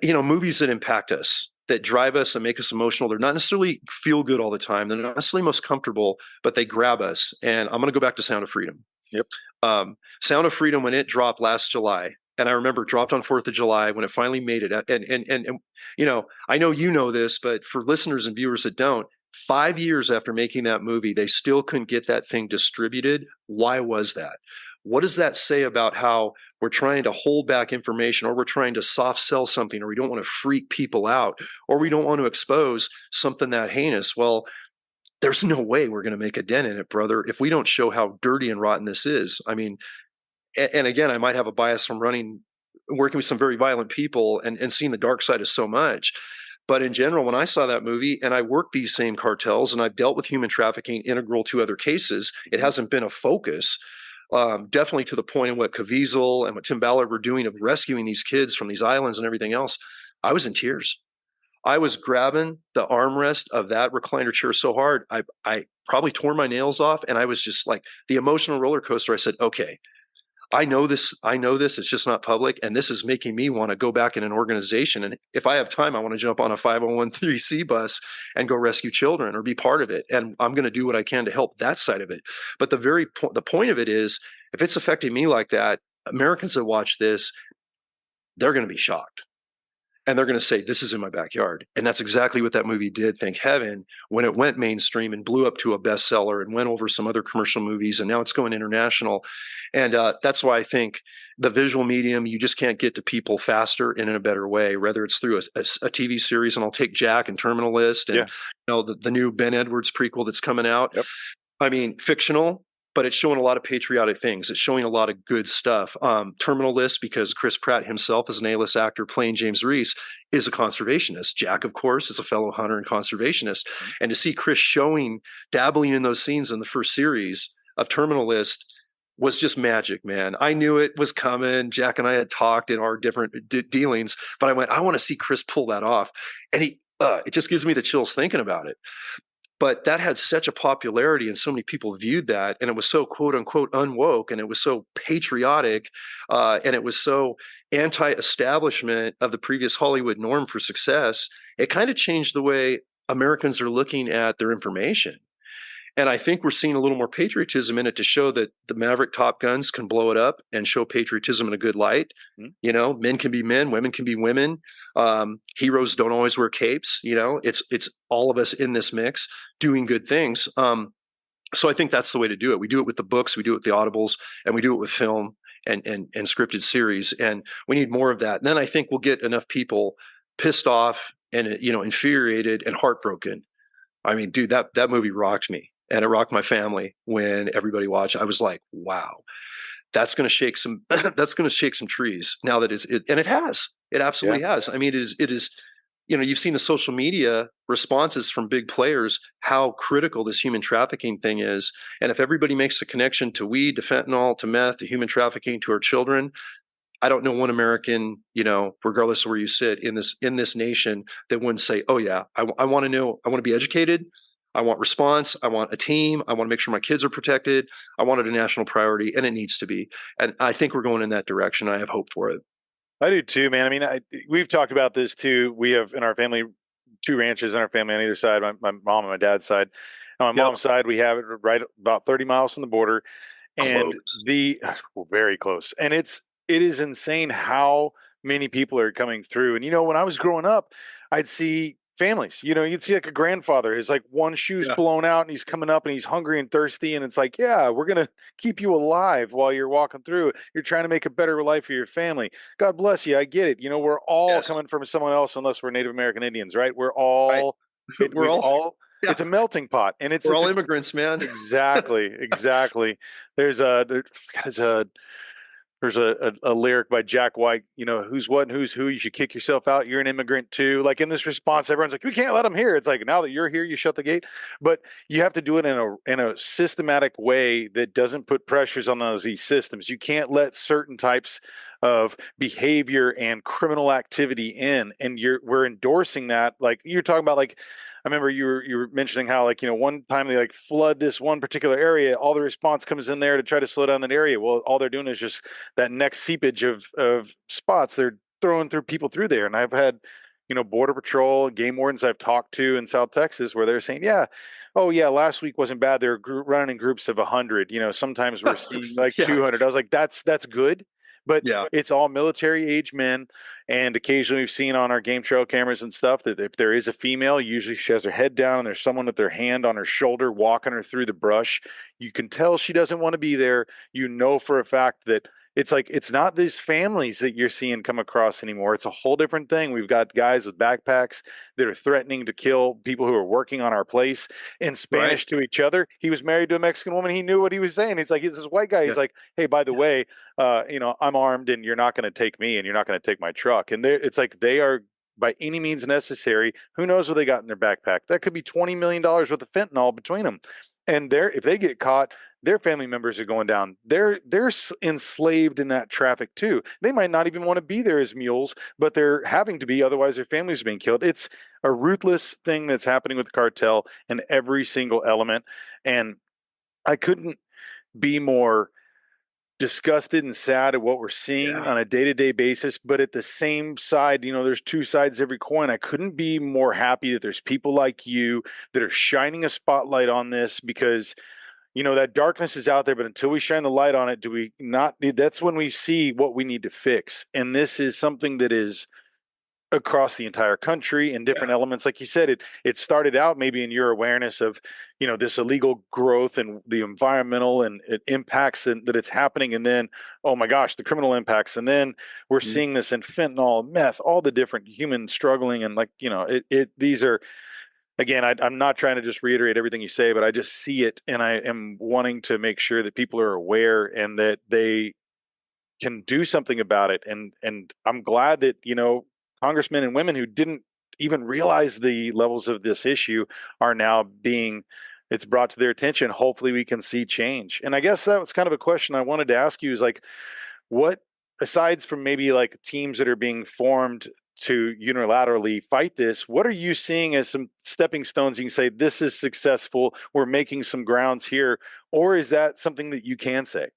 movies that impact us, that drive us and make us emotional. They're not necessarily feel good all the time. They're not necessarily most comfortable, but they grab us. And I'm going to go back to Sound of Freedom. Yep. Sound of Freedom, when it dropped last July, and I remember it dropped on 4th of July when it finally made it. And I know you know this, but for listeners and viewers that don't, 5 years after making that movie, they still couldn't get that thing distributed. Why was that? What does that say about how we're trying to hold back information, or we're trying to soft sell something, or we don't want to freak people out, or we don't want to expose something that heinous? Well, there's no way we're going to make a dent in it, brother, if we don't show how dirty and rotten this is. I mean, and again, I might have a bias from working with some very violent people and seeing the dark side of so much. But in general, when I saw that movie, and I worked these same cartels, and I've dealt with human trafficking integral to other cases, it hasn't been a focus. definitely to the point of what Caviezel and what Tim Ballard were doing of rescuing these kids from these islands and everything else, I was in tears. I was grabbing the armrest of that recliner chair so hard, I probably tore my nails off, and I was just like the emotional roller coaster. I said, okay, I know this. I know this. It's just not public. And this is making me want to go back in an organization. And if I have time, I want to jump on a 501c bus and go rescue children or be part of it. And I'm going to do what I can to help that side of it. But the point of it is, if it's affecting me like that, Americans that watch this, they're going to be shocked. And they're going to say, this is in my backyard. And that's exactly what that movie did, thank heaven, when it went mainstream and blew up to a bestseller and went over some other commercial movies. And now it's going international. And that's why I think the visual medium, you just can't get to people faster and in a better way, whether it's through a TV series. And I'll take Jack and Terminal List and the new Ben Edwards prequel that's coming out. Yep. I mean, fictional, but it's showing a lot of patriotic things. It's showing a lot of good stuff. Terminal List, because Chris Pratt himself as an A-list actor playing James Reese is a conservationist. Jack, of course, is a fellow hunter and conservationist. Mm-hmm. And to see Chris dabbling in those scenes in the first series of Terminal List was just magic, man. I knew it was coming. Jack and I had talked in our different dealings, but I went, I want to see Chris pull that off. And it just gives me the chills thinking about it. But that had such a popularity and so many people viewed that, and it was so quote unquote unwoke, and it was so patriotic, and it was so anti-establishment of the previous Hollywood norm for success. It kind of changed the way Americans are looking at their information. And I think we're seeing a little more patriotism in it to show that the Maverick Top Guns can blow it up and show patriotism in a good light. Mm-hmm. You know, men can be men, women can be women. Heroes don't always wear capes. You know, it's all of us in this mix doing good things. So I think that's the way to do it. We do it with the books, we do it with the audibles, and we do it with film and scripted series. And we need more of that. And then I think we'll get enough people pissed off and, infuriated and heartbroken. I mean, dude, that movie rocked me. And it rocked my family when everybody watched. I was like, wow, that's going to shake some trees now that and it has. It absolutely has. I mean, it is, you've seen the social media responses from big players, how critical this human trafficking thing is. And if everybody makes a connection to weed, to fentanyl, to meth, to human trafficking, to our children, I don't know one American, regardless of where you sit in this nation, that wouldn't say, oh yeah, I want to know, I want to be educated. I want response. I want a team. I want to make sure my kids are protected. I want it a national priority, and it needs to be. And I think we're going in that direction. I have hope for it. I do too, man. I mean, we've talked about this too. We have in our family 2 ranches in our family on either side, my mom and my dad's side. On my mom's side, we have it right about 30 miles from the border, and very close. And it is insane how many people are coming through. And when I was growing up, I'd see families, you'd see like a grandfather, his like one shoe's blown out and he's coming up and he's hungry and thirsty. And it's like, yeah, we're going to keep you alive while you're walking through. You're trying to make a better life for your family. God bless you. I get it. We're all coming from someone else unless we're Native American Indians, right? We're all, it's a melting pot, and we're all immigrants, man. Exactly. There's a lyric by Jack White, who's what and who's who. You should kick yourself out. You're an immigrant too. Like in this response, everyone's like, we can't let them here. It's like, now that you're here, you shut the gate. But you have to do it in a systematic way that doesn't put pressures on these systems. You can't let certain types of behavior and criminal activity in, and we're endorsing that. Like you're talking about, like, I remember you were mentioning how, like, one time they like flood this one particular area, all the response comes in there to try to slow down that area. Well, all they're doing is just that next seepage of spots. They're throwing people through there. And I've had, Border Patrol, game wardens I've talked to in South Texas where they're saying, last week wasn't bad. They're running in groups of 100. Sometimes we're seeing like 200. I was like, that's good. But it's all military age men. And occasionally we've seen on our game trail cameras and stuff that if there is a female, usually she has her head down and there's someone with their hand on her shoulder walking her through the brush. You can tell she doesn't want to be there. For a fact that it's like, it's not these families that you're seeing come across anymore. It's a whole different thing. We've got guys with backpacks that are threatening to kill people who are working on our place in Spanish to each other. He was married to a Mexican woman. He knew what he was saying. He's like, he's this white guy. He's like, hey, by the way, I'm armed and you're not going to take me and you're not going to take my truck. And it's like, they are by any means necessary. Who knows what they got in their backpack? That could be $20 million worth of fentanyl between them. And if they get caught, their family members are going down. They're enslaved in that traffic too. They might not even want to be there as mules, but they're having to be, otherwise their families are being killed. It's a ruthless thing that's happening with the cartel in every single element. And I couldn't be more disgusted and sad at what we're seeing Yeah. on a day-to-day basis, but at the same side, there's two sides to every coin. I couldn't be more happy that there's people like you that are shining a spotlight on this, because that darkness is out there, but until we shine the light on it, do we not need, that's when we see what we need to fix. And this is something that is across the entire country in different Yeah. elements. Like you said, it started out maybe in your awareness of, this illegal growth and the environmental and it impacts that it's happening. And then, oh my gosh, the criminal impacts. And then we're Mhm. seeing this in fentanyl, meth, all the different human struggling. And like, these are, again, I'm not trying to just reiterate everything you say, but I just see it, and I am wanting to make sure that people are aware and that they can do something about it. And I'm glad that congressmen and women who didn't even realize the levels of this issue are now being it's brought to their attention. Hopefully, we can see change. And I guess that was kind of a question I wanted to ask you: is like, what, aside from maybe like teams that are being formed to unilaterally fight this, what are you seeing as some stepping stones you can say this is successful, we're making some grounds here? Or is that something that you can say?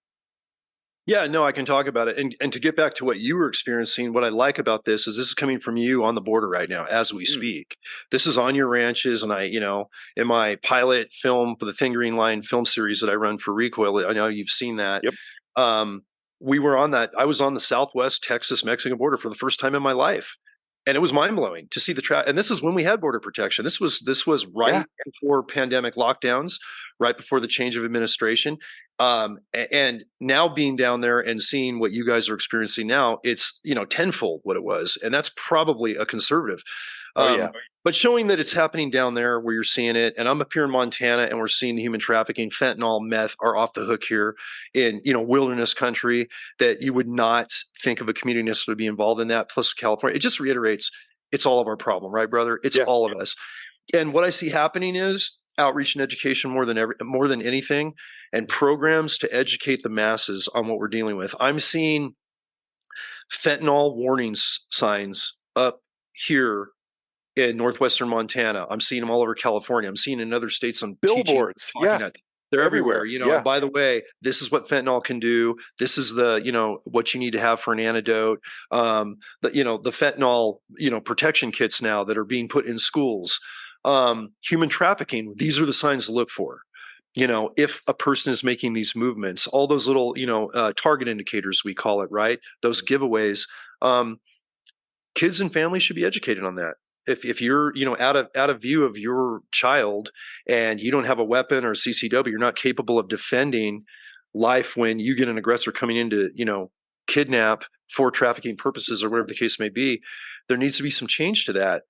Yeah, no, I can talk about it. And to get back to what you were experiencing, what I like about this is coming from you on the border right now as we Mm, speak. This is on your ranches. And in my pilot film for the Thin Green Line film series that I run for Recoil, I know you've seen that. yep. Um, we were on that. I was on the Southwest Texas Mexican border for the first time in my life. And it was mind blowing to see the track. And this is when we had border protection. This was Yeah. right before pandemic lockdowns, right before the change of administration. And now being down there and seeing what you guys are experiencing now, it's tenfold what it was, and that's probably a conservative. Oh yeah. But showing that it's happening down there where you're seeing it, and I'm up here in Montana, and we're seeing the human trafficking, fentanyl, meth are off the hook here in wilderness country that you would not think of a community necessarily be involved in that. Plus California, it just reiterates it's all of our problem, right, brother? It's Yeah. all of us. And what I see happening is outreach and education more than anything, and programs to educate the masses on what we're dealing with. I'm seeing fentanyl warning signs up here in northwestern Montana. I'm seeing them all over California. I'm seeing in other states. I'm teaching, Billboards. talking Yeah. at. They're everywhere, Everywhere. And Yeah. by the way, this is what fentanyl can do. This is what you need to have for an antidote. The fentanyl, protection kits now that are being put in schools. Human trafficking. These are the signs to look for. If a person is making these movements, all those little, target indicators, we call it, right? Those giveaways. Kids and families should be educated on that. If you're out of view of your child and you don't have a weapon or CCW, you're not capable of defending life when you get an aggressor coming in to kidnap for trafficking purposes or whatever the case may be. There needs to be some change to that.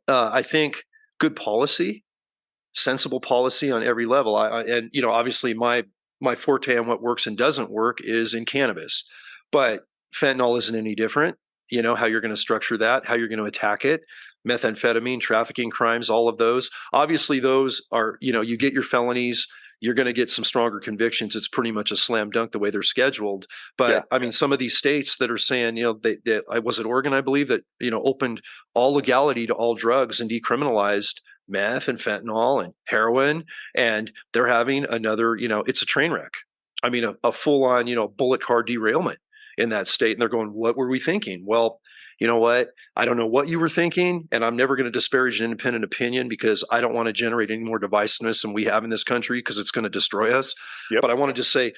I think good policy, sensible policy on every level. And obviously my forte on what works and doesn't work is in cannabis, but fentanyl isn't any different. How you're going to structure that, how you're going to attack it, methamphetamine, trafficking crimes, all of those. Obviously, those are, you get your felonies, you're going to get some stronger convictions. It's pretty much a slam dunk the way they're scheduled. Yeah. But I mean, some of these states that are saying, was it Oregon, I believe, that, opened all legality to all drugs and decriminalized meth and fentanyl and heroin. And they're having another, it's a train wreck. I mean, a full on, bullet car derailment in that state. And they're going, what were we thinking? Well, you know what? I don't know what you were thinking. And I'm never going to disparage an independent opinion because I don't want to generate any more divisiveness than we have in this country because it's going to destroy us. Yep. But I want to just say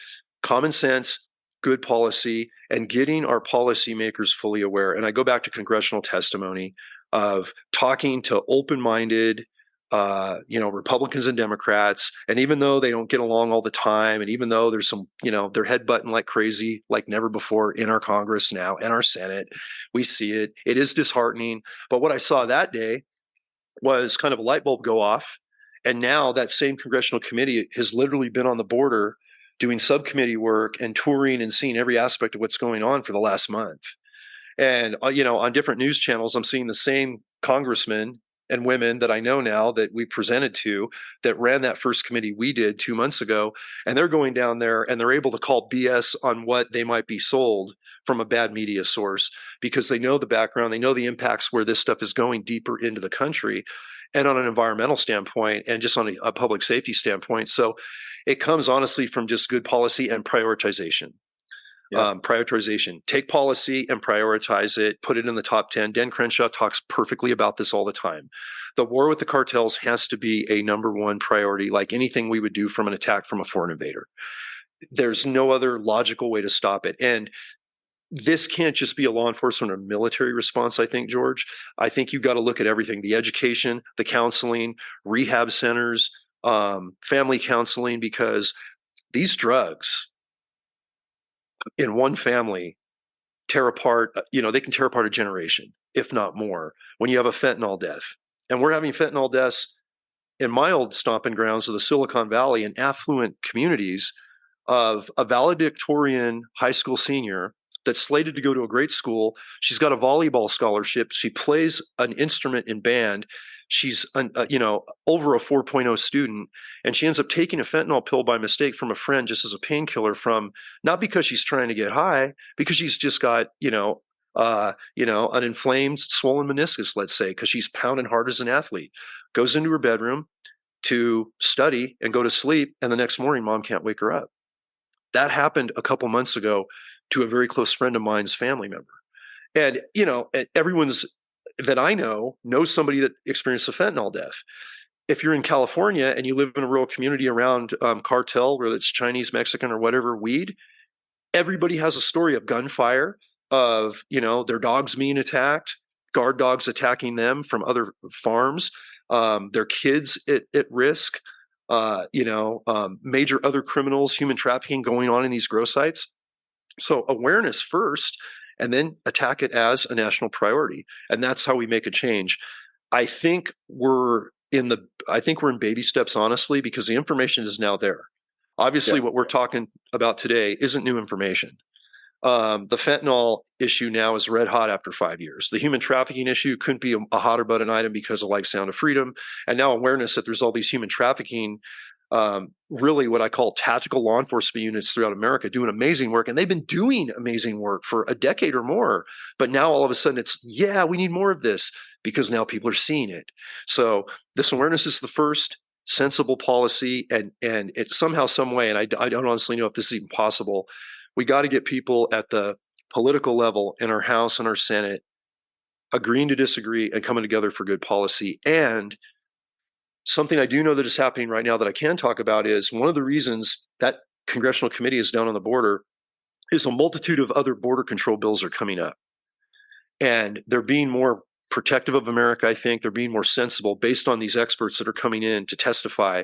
common sense, good policy, and getting our policymakers fully aware. And I go back to congressional testimony of talking to open-minded, Republicans and Democrats. And even though they don't get along all the time, and even though there's some, they're headbutting like crazy, like never before in our Congress now and our Senate, we see it. It is disheartening. But what I saw that day was kind of a light bulb go off. And now that same congressional committee has literally been on the border doing subcommittee work and touring and seeing every aspect of what's going on for the last month. And, on different news channels, I'm seeing the same congressman and women that I know now that we presented to that ran that first committee we did 2 months ago. And they're going down there and they're able to call BS on what they might be sold from a bad media source because they know the background, they know the impacts where this stuff is going deeper into the country and on an environmental standpoint and just on a public safety standpoint. So it comes honestly from just good policy and prioritization. Yeah. Prioritization. Take policy and prioritize it, put it in the top 10. Dan Crenshaw talks perfectly about this all the time. The war with the cartels has to be a number one priority, like anything we would do from an attack from a foreign invader. There's no other logical way to stop it. And this can't just be a law enforcement or military response, I think, George. I think you've got to look at everything, the education, the counseling, rehab centers, family counseling, because these drugs in one family tear apart, they can tear apart a generation, if not more, when you have a fentanyl death. And we're having fentanyl deaths in my old stomping grounds of the Silicon Valley in affluent communities of a valedictorian high school senior that's slated to go to a great school. She's got a volleyball scholarship. She plays an instrument in band. She's over a 4.0 student, and she ends up taking a fentanyl pill by mistake from a friend just as a painkiller from not because she's trying to get high, because she's just got an inflamed, swollen meniscus, let's say, because she's pounding hard as an athlete. Goes into her bedroom to study and go to sleep, and the next morning, mom can't wake her up. That happened a couple months ago to a very close friend of mine's family member. And, everyone's that I know knows somebody that experienced a fentanyl death. If you're in California and you live in a rural community around cartel, whether it's Chinese, Mexican, or whatever weed, everybody has a story of gunfire, of, their dogs being attacked, guard dogs attacking them from other farms, their kids at risk, major other criminals, human trafficking going on in these grow sites. So awareness first, and then attack it as a national priority. And that's how we make a change. I think we're in baby steps, honestly, because the information is now there. Obviously, what we're talking about today isn't new information. The fentanyl issue now is red hot after 5 years. The human trafficking issue couldn't be a hotter button item because of like Sound of Freedom. And now awareness that there's all these human trafficking, really what I call tactical law enforcement units throughout America doing amazing work. And they've been doing amazing work for a decade or more. But now all of a sudden we need more of this because now people are seeing it. So this awareness is the first sensible policy, and it somehow, some way, and I don't honestly know if this is even possible, we got to get people at the political level in our House and our Senate agreeing to disagree and coming together for good policy. And something I do know that is happening right now that I can talk about is one of the reasons that congressional committee is down on the border is a multitude of other border control bills are coming up. And they're being more protective of America, I think. They're being more sensible based on these experts that are coming in to testify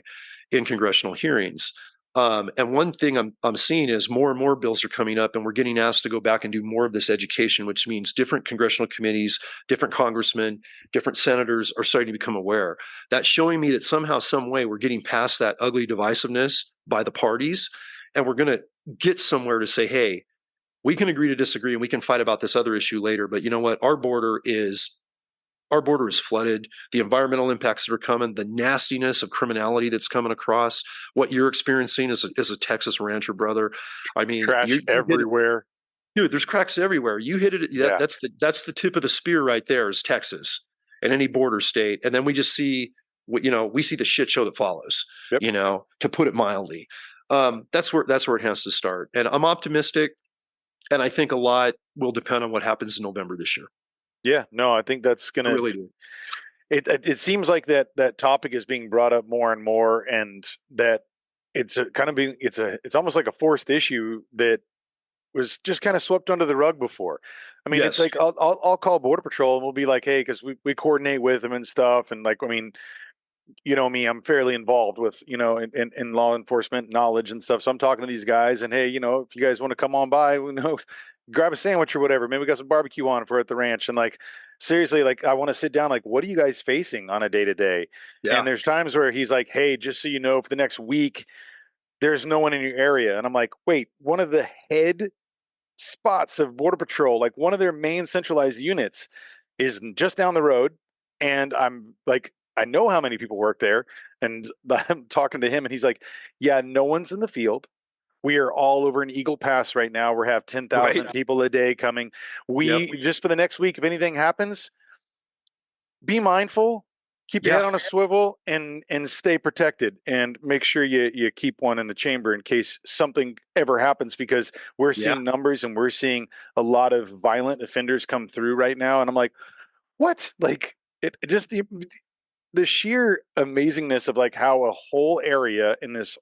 in congressional hearings. And one thing I'm seeing is more and more bills are coming up, and we're getting asked to go back and do more of this education, which means different congressional committees, different congressmen, different senators are starting to become aware. That's showing me that somehow, some way, we're getting past that ugly divisiveness by the parties, and we're going to get somewhere to say, hey, we can agree to disagree and we can fight about this other issue later. But you know what? Our border is flooded. The environmental impacts that are coming, the nastiness of criminality that's coming across, what you're experiencing as a Texas rancher, brother. I mean, Trash everywhere. Dude, there's cracks everywhere. You hit it. That's the tip of the spear right there is Texas and any border state. And then we just see, we see the shit show that follows, to put it mildly. That's where it has to start. And I'm optimistic. And I think a lot will depend on what happens in November this year. Yeah, no, I think that's gonna. I really do. It seems like that topic is being brought up more and more, and that it's almost like a forced issue that was just kind of swept under the rug before. I mean, It's like I'll call Border Patrol and we'll be like, hey, because we coordinate with them and stuff, and like, I mean, you know me, I'm fairly involved with, in law enforcement knowledge and stuff. So I'm talking to these guys and, hey, if you guys want to come on by, grab a sandwich or whatever. Maybe we got some barbecue on for at the ranch. And like, seriously, like I want to sit down, like, what are you guys facing on a day to day? And there's times where he's like, hey, just so you know, for the next week, there's no one in your area. And I'm like, wait, one of the head spots of Border Patrol, like one of their main centralized units is just down the road. And I'm like, I know how many people work there. And I'm talking to him, and he's like, yeah, no one's in the field. We are all over in Eagle Pass right now. We have 10,000 Right. people a day coming. Yep. We just for the next week, if anything happens, be mindful, keep your Yeah. head on a swivel, and stay protected, and make sure you keep one in the chamber in case something ever happens, because we're Yeah. seeing numbers and we're seeing a lot of violent offenders come through right now. And I'm like, what? Like it just the sheer amazingness of like how a whole area in this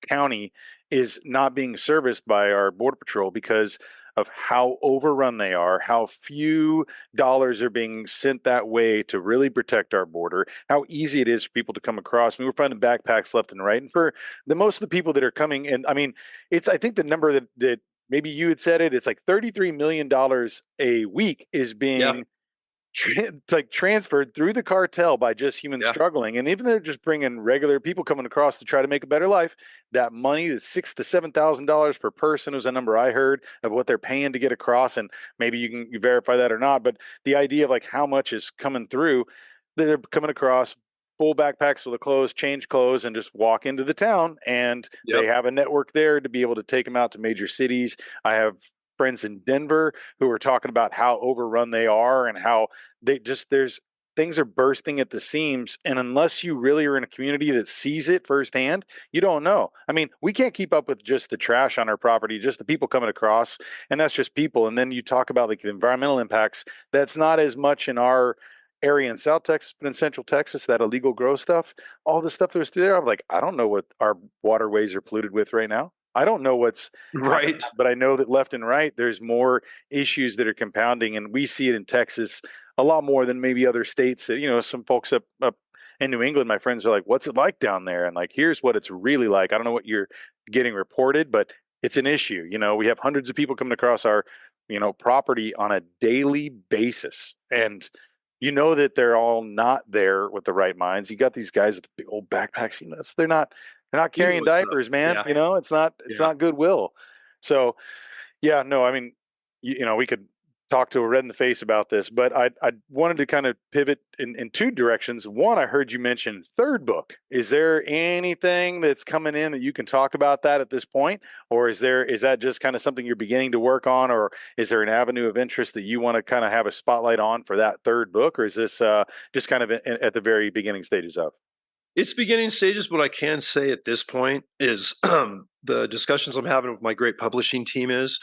county is not being serviced by our border patrol because of how overrun they are, how few dollars are being sent that way to really protect our border, how easy it is for people to come across. I mean, we're finding backpacks left and right. And for the most of the people that are coming, and I mean, it's I think the number that maybe you had said it, it's like $33 million a week is Yeah. being like transferred through the cartel by just humans Yeah. struggling. And even they're just bringing regular people coming across to try to make a better life, that money, the $6,000 to $7,000 per person was a number I heard of what they're paying to get across. And maybe you verify that or not, but the idea of like how much is coming through, they're coming across full backpacks full of clothes, change clothes, and just walk into the town. And they Yep. have a network there to be able to take them out to major cities. I have friends in Denver who are talking about how overrun they are and how they just there's things are bursting at the seams, and unless you really are in a community that sees it firsthand, you don't know. I mean, we can't keep up with just the trash on our property, just the people coming across, and that's just people. And then you talk about like the environmental impacts. That's not as much in our area in South Texas, but in Central Texas, that illegal grow stuff, all the stuff that was through there, I'm like, I don't know what our waterways are polluted with right now. I don't know what's happening, Right. but I know that left and right, there's more issues that are compounding, and we see it in Texas a lot more than maybe other states. You know, some folks up in New England, my friends are like, "What's it like down there?" And like, here's what it's really like. I don't know what you're getting reported, but it's an issue. You know, we have hundreds of people coming across our, property on a daily basis, and you know that they're all not there with the right minds. You got these guys with the big old backpacks. You know, they're not You know carrying what's up. diapers, man. Yeah. You know, it's Yeah. not goodwill. So yeah, no, I mean, we could talk to a red in the face about this, but I wanted to kind of pivot in two directions. One, I heard you mention third book. Is there anything that's coming in that you can talk about that at this point, or is that just kind of something you're beginning to work on, or is there an avenue of interest that you want to kind of have a spotlight on for that third book, or is this just kind of at the very beginning stages of? It's beginning stages. What I can say at this point is the discussions I'm having with my great publishing team is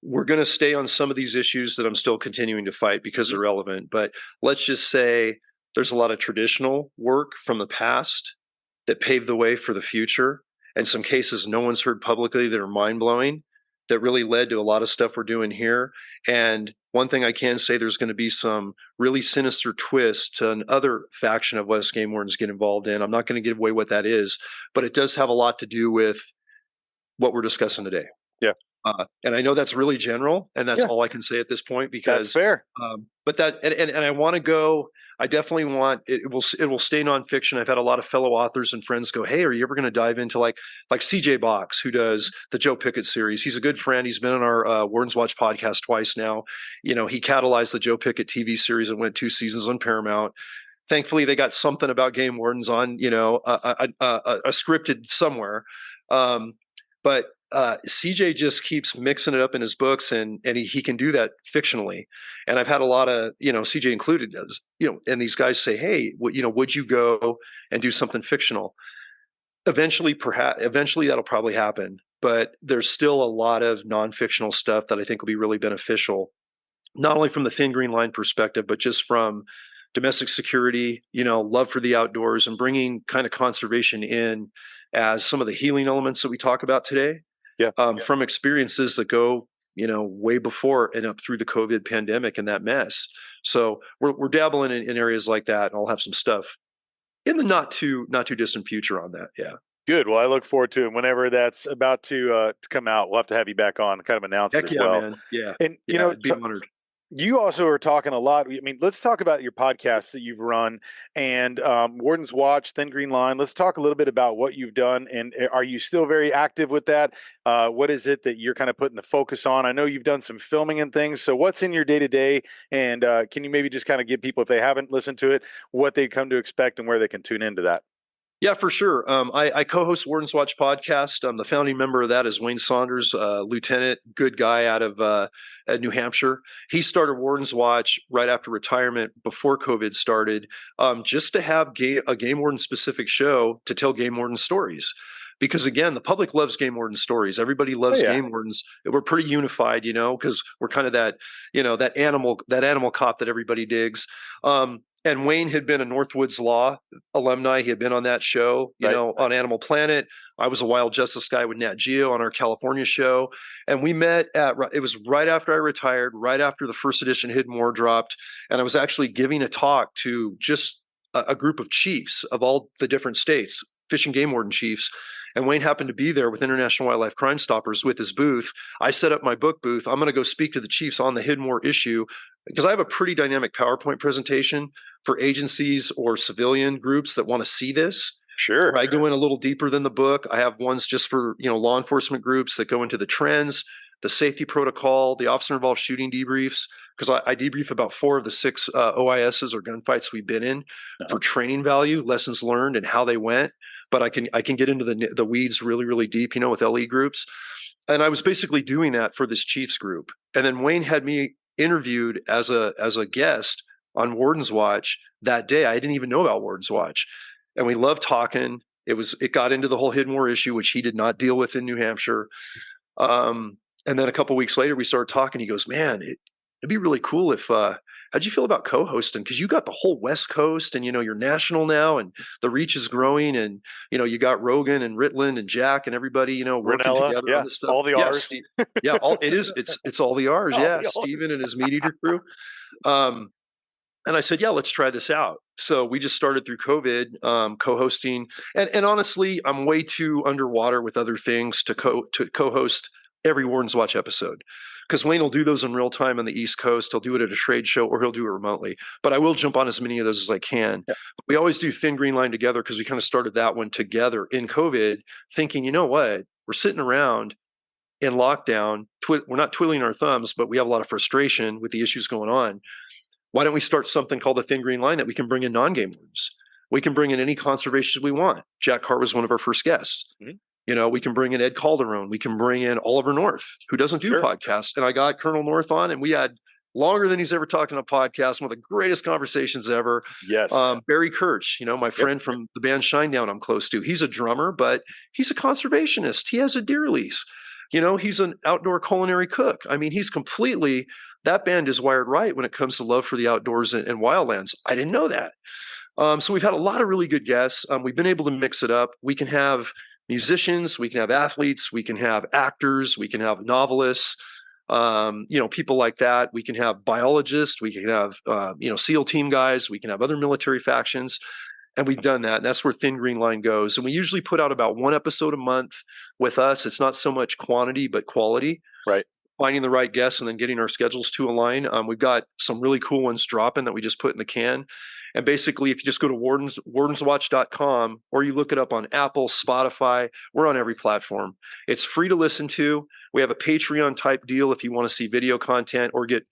we're going to stay on some of these issues that I'm still continuing to fight because they're relevant. But let's just say there's a lot of traditional work from the past that paved the way for the future, and some cases no one's heard publicly that are mind blowing, that really led to a lot of stuff we're doing here. And one thing I can say, there's going to be some really sinister twist to another faction of West Game Wardens get involved in. I'm not going to give away what that is, but it does have a lot to do with what we're discussing today. Yeah, And I know that's really general, and that's yeah, all I can say at this point that's because, fair. but that, and I want to go. I definitely want it. It will stay nonfiction. I've had a lot of fellow authors and friends go, "Hey, are you ever going to dive into like CJ Box, who does the Joe Pickett series? He's a good friend. He's been on our Warden's Watch podcast twice now. You know, he catalyzed the Joe Pickett TV series and went 2 seasons on Paramount. Thankfully, they got something about game wardens on, a scripted somewhere. Um, but CJ just keeps mixing it up in his books, and he can do that fictionally. And I've had a lot of, CJ included, does, and these guys say, hey, would you go and do something fictional? Eventually that'll probably happen. But there's still a lot of non-fictional stuff that I think will be really beneficial, not only from the thin green line perspective, but just from domestic security, love for the outdoors, and bringing kind of conservation in as some of the healing elements that we talk about today, Yeah. from experiences that go, way before and up through the COVID pandemic and that mess. So we're dabbling in areas like that, and I'll have some stuff in the not too distant future on that. Yeah. Good. Well, I look forward to it. Whenever that's about to come out, we'll have to have you back on, kind of announce it Heck as yeah, well. man. Yeah. And Yeah. I'd be honored. You also are talking a lot. I mean, let's talk about your podcasts that you've run and Warden's Watch, Thin Green Line. Let's talk a little bit about what you've done. And are you still very active with that? What is it that you're kind of putting the focus on? I know you've done some filming and things. So, what's in your day to day? And can you maybe just kind of give people, if they haven't listened to it, what they come to expect and where they can tune into that? Yeah, for sure. I co-host Warden's Watch podcast. The founding member of that is Wayne Saunders, lieutenant, good guy out of at New Hampshire. He started Warden's Watch right after retirement, before COVID started, just to have a game warden specific show to tell game warden stories. Because again, the public loves game warden stories. Everybody Oh, loves yeah. game wardens. We're pretty unified, because we're kind of that animal cop that everybody digs. And Wayne had been a Northwoods Law alumni. He had been on that show, Right. on Animal Planet. I was a wild justice guy with Nat Geo on our California show. And we met it was right after I retired, right after the first edition Hidden War dropped. And I was actually giving a talk to just a group of chiefs of all the different states, fish and game warden chiefs. And Wayne happened to be there with International Wildlife Crime Stoppers with his booth. I set up my book booth. I'm going to go speak to the chiefs on the Hidden War issue because I have a pretty dynamic PowerPoint presentation for agencies or civilian groups that want to see this. Sure. Where I go in a little deeper than the book. I have ones just for law enforcement groups that go into the trends, the safety protocol, the officer involved shooting debriefs, because I debrief about 4 of the 6 OISs or gunfights we've been in for training value, lessons learned, and how they went. But I can get into the weeds really, really deep, with LE groups. And I was basically doing that for this Chiefs group. And then Wayne had me interviewed as a guest on Warden's Watch that day. I didn't even know about Warden's Watch. And we loved talking. It got into the whole Hidden War issue, which he did not deal with in New Hampshire. And then a couple of weeks later, we started talking. He goes, "Man, it'd be really cool if how'd you feel about co-hosting? Because you got the whole West Coast, and you're national now, and the reach is growing, and you got Rogan and Ritland and Jack and everybody, working Ranella. together on Yeah. this stuff. All the Yes, R's. yeah, it's all the R's. All Yeah, the Steven R's. and his meat eater crew. Um, and I said, yeah, let's try this out. So we just started through COVID, co-hosting, and honestly, I'm way too underwater with other things to co-host every Warden's Watch episode, because Wayne will do those in real time on the East Coast. He'll do it at a trade show, or he'll do it remotely. But I will jump on as many of those as I can. Yeah. We always do Thin Green Line together because we kind of started that one together in COVID, thinking, you know what, we're sitting around in lockdown. We're not twiddling our thumbs, but we have a lot of frustration with the issues going on. Why don't we start something called the Thin Green Line that we can bring in non-game wardens? We can bring in any conservationists we want. Jack Hart was one of our first guests. Mm-hmm. We can bring in Ed Calderon. We can bring in Oliver North, who doesn't do podcasts. And I got Colonel North on, and we had longer than he's ever talked on a podcast, one of the greatest conversations ever. Yes. Barry Kirch, my friend from the band Shinedown I'm close to. He's a drummer, but he's a conservationist. He has a deer lease. He's an outdoor culinary cook. I mean, that band is wired right when it comes to love for the outdoors and wildlands. I didn't know that. So we've had a lot of really good guests. We've been able to mix it up. We can have musicians, we can have athletes, we can have actors, we can have novelists, people like that. We can have biologists, we can have, SEAL team guys, we can have other military factions. And we've done that. And that's where Thin Green Line goes. And we usually put out about 1 episode a month with us. It's not so much quantity, but quality. Right. Finding the right guests and then getting our schedules to align. We've got some really cool ones dropping that we just put in the can. And basically, if you just go to wardenswatch.com, or you look it up on Apple, Spotify, we're on every platform. It's free to listen to. We have a Patreon type deal if you want to see video content or get,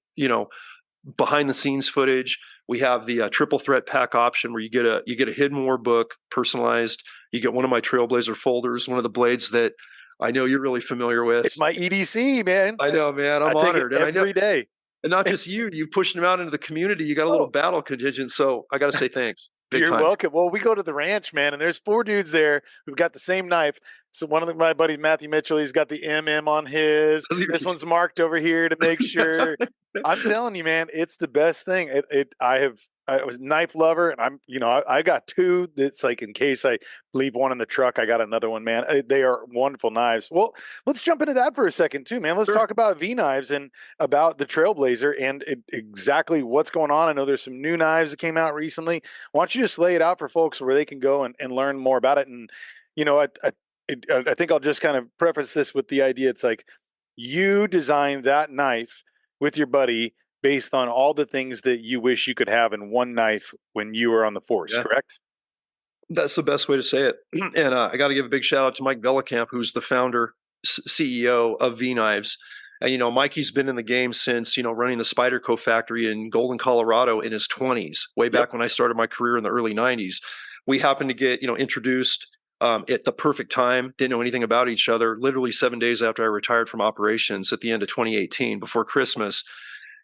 behind the scenes footage. We have the triple threat pack option where you get a Hidden War book personalized. You get one of my Trailblazer folders, one of the blades that I know you're really familiar with. It's my EDC, man. I know, man. I'm honored. And every day. And not just you pushed them out into the community. You got a little battle contingent. So I got to say thanks. You're welcome. Well, we go to the ranch, man, and there's 4 dudes there who've got the same knife. So one of my buddies, Matthew Mitchell, he's got the MM on his. This one's marked over here to make sure. I'm telling you, man, it's the best thing. I was a knife lover, and I got 2. That's like in case I leave one in the truck, I got another one, man. They are wonderful knives. Well, let's jump into that for a second too, man. Let's talk about V knives and about the Trailblazer and exactly what's going on. I know there's some new knives that came out recently. Why don't you just lay it out for folks where they can go and learn more about it? And I think I'll just kind of preface this with the idea. It's like you designed that knife with your buddy based on all the things that you wish you could have in one knife when you were on the force, Yeah. correct? That's the best way to say it. And I got to give a big shout out to Mike Vellecamp, who's the founder, CEO of V Knives. And, Mikey's been in the game since, running the Spyderco factory in Golden, Colorado in his 20s, way Yep. back when I started my career in the early 90s. We happened to get, introduced at the perfect time, didn't know anything about each other, literally 7 days after I retired from operations at the end of 2018, before Christmas.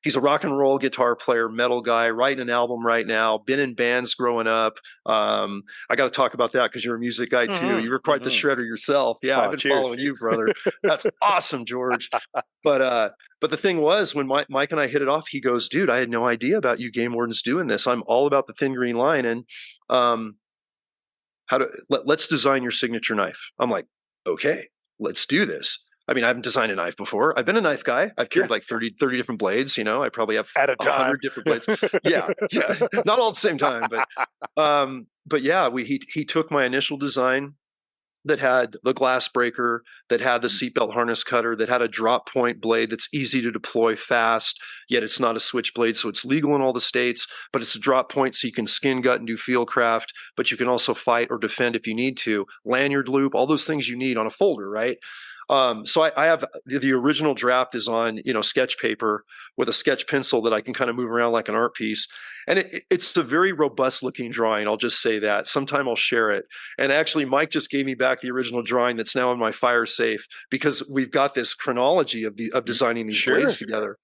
He's a rock and roll guitar player, metal guy, writing an album right now, been in bands growing up. I got to talk about that because you're a music guy too. You were quite the shredder yourself. Yeah, I've been Cheers. following you, brother. That's awesome, George. But the thing was, when Mike and I hit it off, he goes, dude, I had no idea about you game wardens doing this. I'm all about the thin green line. And let's design your signature knife. I'm like, okay, let's do this. I mean, I haven't designed a knife before. I've been a knife guy. I've carried like 30 different blades. I probably have At a time. 100 different blades. Yeah. Not all at the same time, but yeah, he took my initial design that had the glass breaker, that had the seatbelt harness cutter, that had a drop point blade that's easy to deploy fast, yet it's not a switch blade, so it's legal in all the states, but it's a drop point so you can skin, gut, and do field craft, but you can also fight or defend if you need to. Lanyard loop, all those things you need on a folder, right? So I have the original draft is on, sketch paper with a sketch pencil that I can kind of move around like an art piece. And it's a very robust looking drawing. I'll just say that. Sometime I'll share it. And actually, Mike just gave me back the original drawing that's now in my fire safe because we've got this chronology of designing these blades together.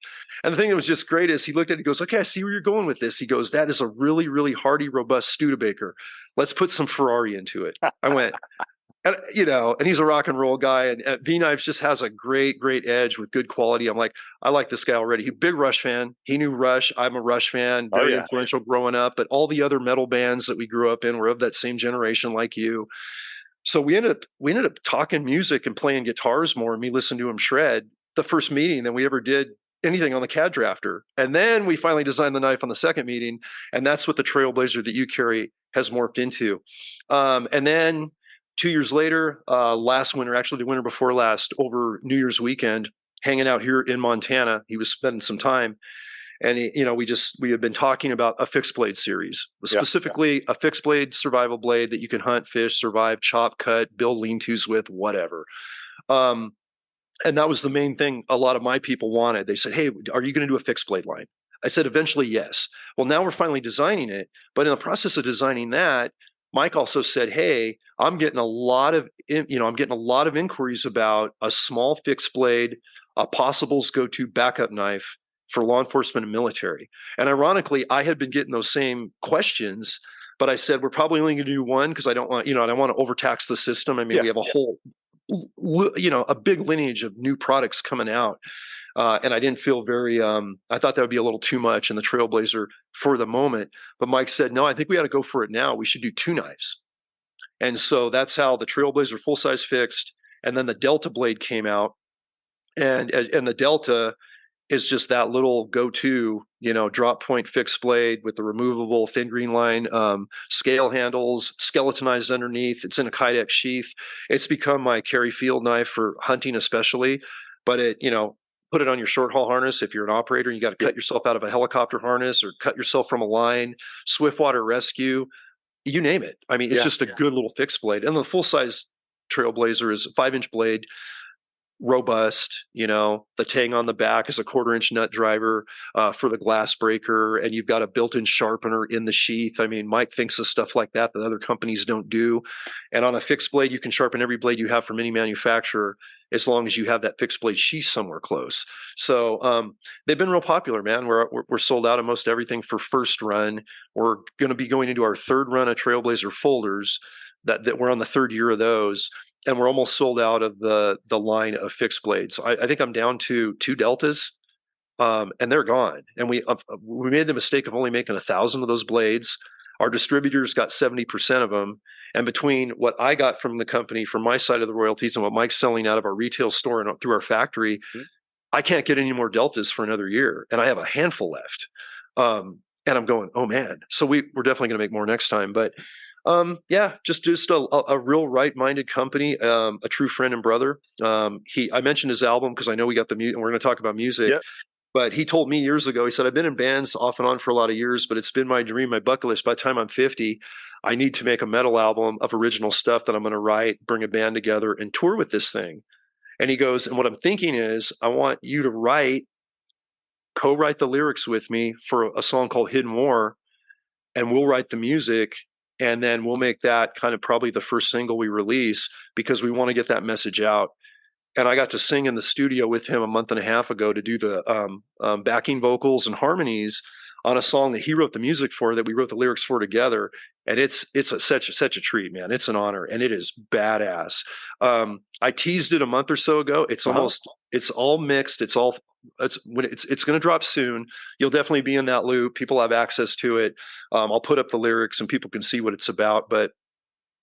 And the thing that was just great is he looked at it, he goes, okay, I see where you're going with this. He goes, that is a really, really hardy, robust Studebaker. Let's put some Ferrari into it. I went, and he's a rock and roll guy, and V Knives just has a great, great edge with good quality. I'm like, I like this guy already. He's a big Rush fan. He knew Rush. I'm a Rush fan, very influential growing up. But all the other metal bands that we grew up in were of that same generation, like you. So we ended up talking music and playing guitars more, and me listening to him shred. The first meeting that we ever did anything on the CAD drafter, and then we finally designed the knife on the second meeting, and that's what the Trailblazer that you carry has morphed into. And then 2 years later, last winter, actually the winter before last, over New Year's weekend, hanging out here in Montana, he was spending some time, and we had been talking about a fixed blade series, specifically a fixed blade survival blade that you can hunt, fish, survive, chop, cut, build lean-tos with, whatever. And that was the main thing a lot of my people wanted. They said, hey, are you going to do a fixed blade line? I said, eventually, yes. Well, now we're finally designing it, but in the process of designing that, Mike also said, hey, I'm getting a lot of inquiries about a small fixed blade, a possibles go-to backup knife for law enforcement and military. And ironically, I had been getting those same questions, but I said, we're probably only going to do one because I don't want to overtax the system. I mean, we have a whole, a big lineage of new products coming out. And I didn't feel very, I thought that would be a little too much in the Trailblazer for the moment. But Mike said, no, I think we got to go for it now. We should do 2 knives. And so that's how the Trailblazer full-size fixed, and then the Delta blade came out. And the Delta is just that little go-to, drop point fixed blade with the removable thin green line scale handles, skeletonized underneath. It's in a Kydex sheath. It's become my carry field knife for hunting especially. But put it on your short haul harness. If you're an operator, you got to cut yourself out of a helicopter harness or cut yourself from a line, swiftwater rescue, you name it. I mean, it's just a good little fixed blade. And the full size Trailblazer is a 5-inch blade, robust, the tang on the back is a 1/4-inch nut driver for the glass breaker, and you've got a built-in sharpener in the sheath. I mean, Mike thinks of stuff like that other companies don't do. And on a fixed blade, you can sharpen every blade you have from any manufacturer as long as you have that fixed blade sheath somewhere close. So they've been real popular, man. We're sold out of most everything for first run. We're going to be going into our third run of Trailblazer folders that we're on the third year of those. And we're almost sold out of the line of fixed blades. I think I'm down to 2 Deltas, and they're gone. And we made the mistake of only making 1,000 of those blades. Our distributors got 70% of them. And between what I got from the company, from my side of the royalties, and what Mike's selling out of our retail store and through our factory, I can't get any more Deltas for another year. And I have a handful left. And I'm going, oh man. So we're definitely going to make more next time. But just a real right-minded company, a true friend and brother. I mentioned his album because I know we got the music, and we're going to talk about music. Yep. But he told me years ago, he said, I've been in bands off and on for a lot of years, but it's been my dream, my bucket list. By the time I'm 50, I need to make a metal album of original stuff that I'm going to write, bring a band together, and tour with this thing. And he goes, and what I'm thinking is, I want you to co-write the lyrics with me for a song called Hidden War, and we'll write the music. And then we'll make that kind of probably the first single we release because we want to get that message out. And I got to sing in the studio with him a month and a half ago to do the backing vocals and harmonies on a song that he wrote the music for, that we wrote the lyrics for together. And it's such a treat, man. It's an honor, and it is badass. I teased it a month or so ago. It's all mixed. It's going to drop soon. You'll definitely be in that loop. People have access to it. I'll put up the lyrics and people can see what it's about. But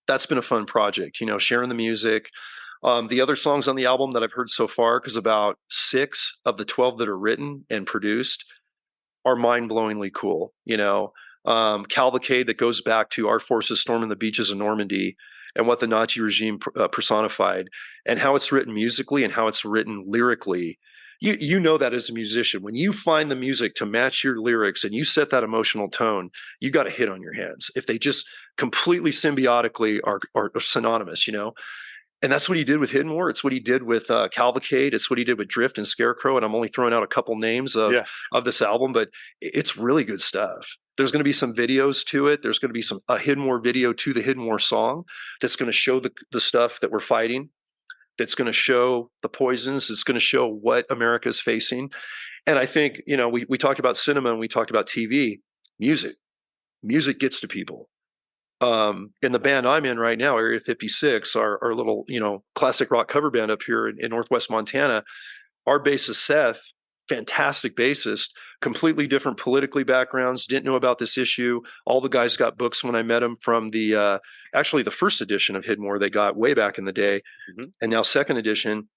that's been a fun project, sharing the music. The other songs on the album that I've heard so far, because about 6 of the 12 that are written and produced are mind-blowingly cool. Cavalcade, that goes back to our forces storming the beaches of Normandy and what the Nazi regime personified, and how it's written musically and how it's written lyrically. You know that as a musician, when you find the music to match your lyrics and you set that emotional tone, you got a hit on your hands. If they just completely symbiotically are synonymous, And that's what he did with Hidden War. It's what he did with Cavalcade. It's what he did with Drift and Scarecrow. And I'm only throwing out a couple names of this album, but it's really good stuff. There's going to be some videos to it. There's going to be a Hidden War video to the Hidden War song that's going to show the stuff that we're fighting. That's going to show the poisons. It's going to show what America is facing. And I think, we talked about cinema and we talked about TV. Music gets to people. In the band I'm in right now, Area 56, our little, classic rock cover band up here in Northwest Montana, our bassist, Seth, fantastic bassist, completely different politically backgrounds, didn't know about this issue. All the guys got books when I met them from actually the first edition of Hidden War they got way back in the day, and now second edition.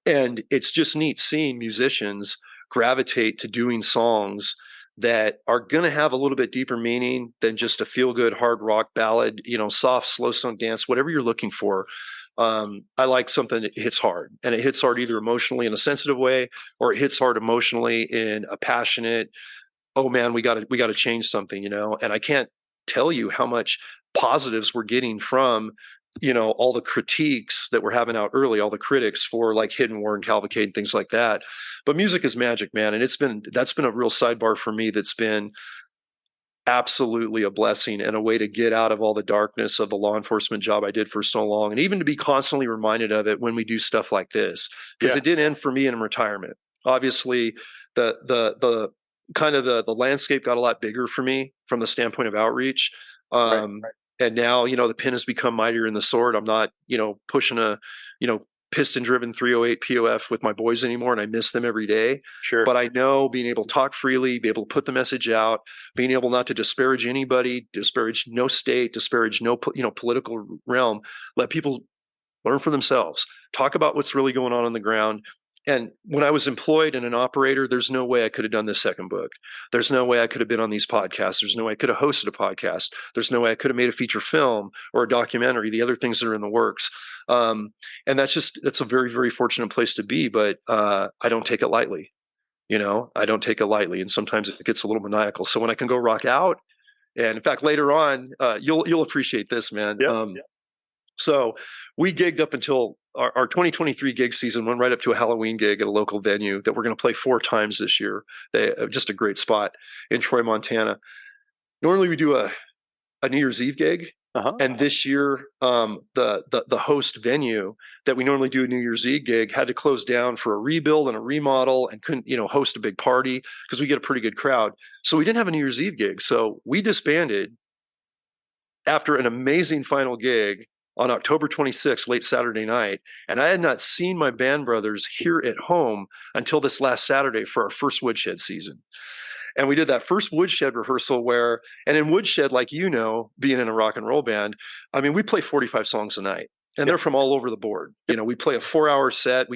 And it's just neat seeing musicians gravitate to doing songs that are going to have a little bit deeper meaning than just a feel-good hard rock ballad, soft, slow song dance, whatever you're looking for. I like something that hits hard, and it hits hard either emotionally in a sensitive way, or it hits hard emotionally in a passionate, oh man, we got to change something, and I can't tell you how much positives we're getting from all the critiques that we're having out early, all the critics for like Hidden War and Cavalcade and things like that. But music is magic, man. And that's been a real sidebar for me. That's been absolutely a blessing and a way to get out of all the darkness of the law enforcement job I did for so long. And even to be constantly reminded of it when we do stuff like this, because it did end for me in retirement. Obviously the kind of the landscape got a lot bigger for me from the standpoint of outreach. Right. And now, the pen has become mightier than the sword. I'm not, pushing a, piston-driven 308 POF with my boys anymore, and I miss them every day. Sure. But I know being able to talk freely, be able to put the message out, being able not to disparage anybody, disparage no state, disparage no, political realm, let people learn for themselves, talk about what's really going on the ground. And when I was employed and an operator, there's no way I could have done this second book. There's no way I could have been on these podcasts. There's no way I could have hosted a podcast. There's no way I could have made a feature film or a documentary, the other things that are in the works. And that's a very, very fortunate place to be, but I don't take it lightly. I don't take it lightly. And sometimes it gets a little maniacal. So when I can go rock out, and in fact, later on, you'll appreciate this, man. Yep. So we gigged up until our 2023 gig season, went right up to a Halloween gig at a local venue that we're going to play 4 times this year. Just a great spot in Troy, Montana. Normally we do a New Year's Eve gig. And this year, the host venue that we normally do a New Year's Eve gig had to close down for a rebuild and a remodel, and couldn't, host a big party because we get a pretty good crowd. So we didn't have a New Year's Eve gig. So we disbanded after an amazing final gig on October 26th, late Saturday night. And I had not seen my band brothers here at home until this last Saturday for our first Woodshed season. And we did that first Woodshed rehearsal and in Woodshed, like, being in a rock and roll band, I mean, we play 45 songs a night. And they're from all over the board. We play a 4-hour set.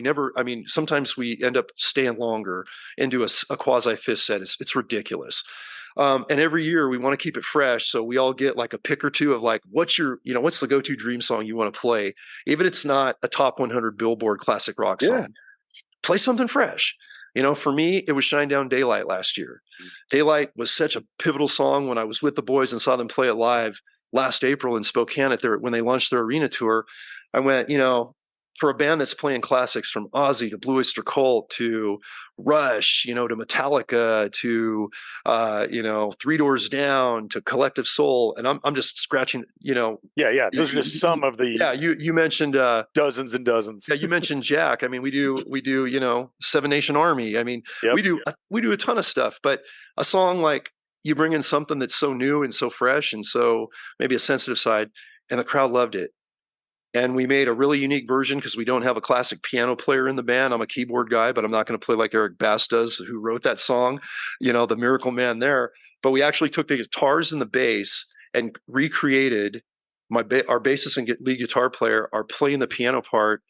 Sometimes we end up staying longer into a quasi-5th set. It's ridiculous. And every year we want to keep it fresh. So we all get like a pick or two of like, what's the go-to dream song you want to play? Even if it's not a top 100 Billboard classic rock song, play something fresh. For me, it was Shine Down Daylight last year. Daylight was such a pivotal song when I was with the boys and saw them play it live last April in Spokane when they launched their arena tour. I went, for a band that's playing classics from Ozzy to Blue Oyster Cult to Rush, to Metallica to Three Doors Down to Collective Soul, and I'm just scratching, Yeah. Those are just some of the yeah. You mentioned dozens and dozens. yeah, you mentioned Jack. I mean, we do Seven Nation Army. I mean, Yep. we do a ton of stuff, but a song like you bring in something that's so new and so fresh and so maybe a sensitive side, and the crowd loved it. And we made a really unique version because we don't have a classic piano player in the band. I'm a keyboard guy, but I'm not going to play like Eric Bass does, who wrote that song, the Miracle Man there. But we actually took the guitars and the bass and recreated our bassist and lead guitar player are playing the piano part.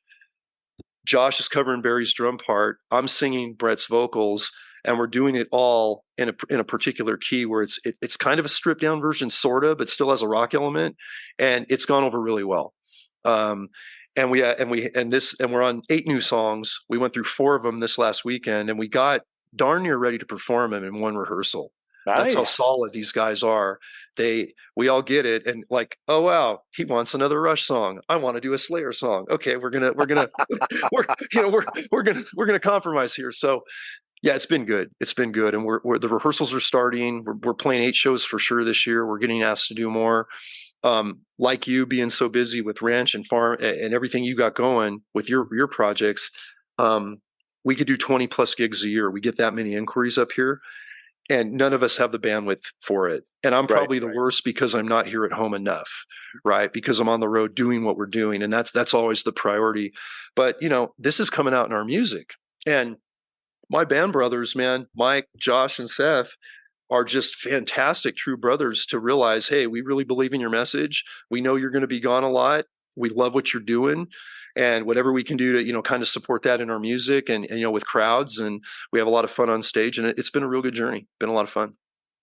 Josh is covering Barry's drum part. I'm singing Brett's vocals, and we're doing it all in a particular key where it's kind of a stripped down version, sort of, but still has a rock element, and it's gone over really well. And we're on 8 new songs. We went through 4 of them this last weekend, and we got darn near ready to perform them in one rehearsal. Nice. That's how solid these guys are. We all get it, and like, oh wow, he wants another Rush song. I want to do a Slayer song. Okay, we're gonna we're gonna compromise here. So yeah, it's been good. It's been good, and the rehearsals are starting. We're playing 8 shows for sure this year. We're getting asked to do more. Like you being so busy with ranch and farm and everything you got going with your projects, we could do 20 plus gigs a year. We get that many inquiries up here, and none of us have the bandwidth for it. And I'm probably the worst because I'm not here at home enough, right? Because I'm on the road doing what we're doing, and that's always the priority. But this is coming out in our music, and my band brothers, man, Mike, Josh, and Seth, are just fantastic true brothers to realize, hey, we really believe in your message. We know you're going to be gone a lot. We love what you're doing, and whatever we can do to, kind of support that in our music and with crowds. And we have a lot of fun on stage, and it's been a real good journey. Been a lot of fun.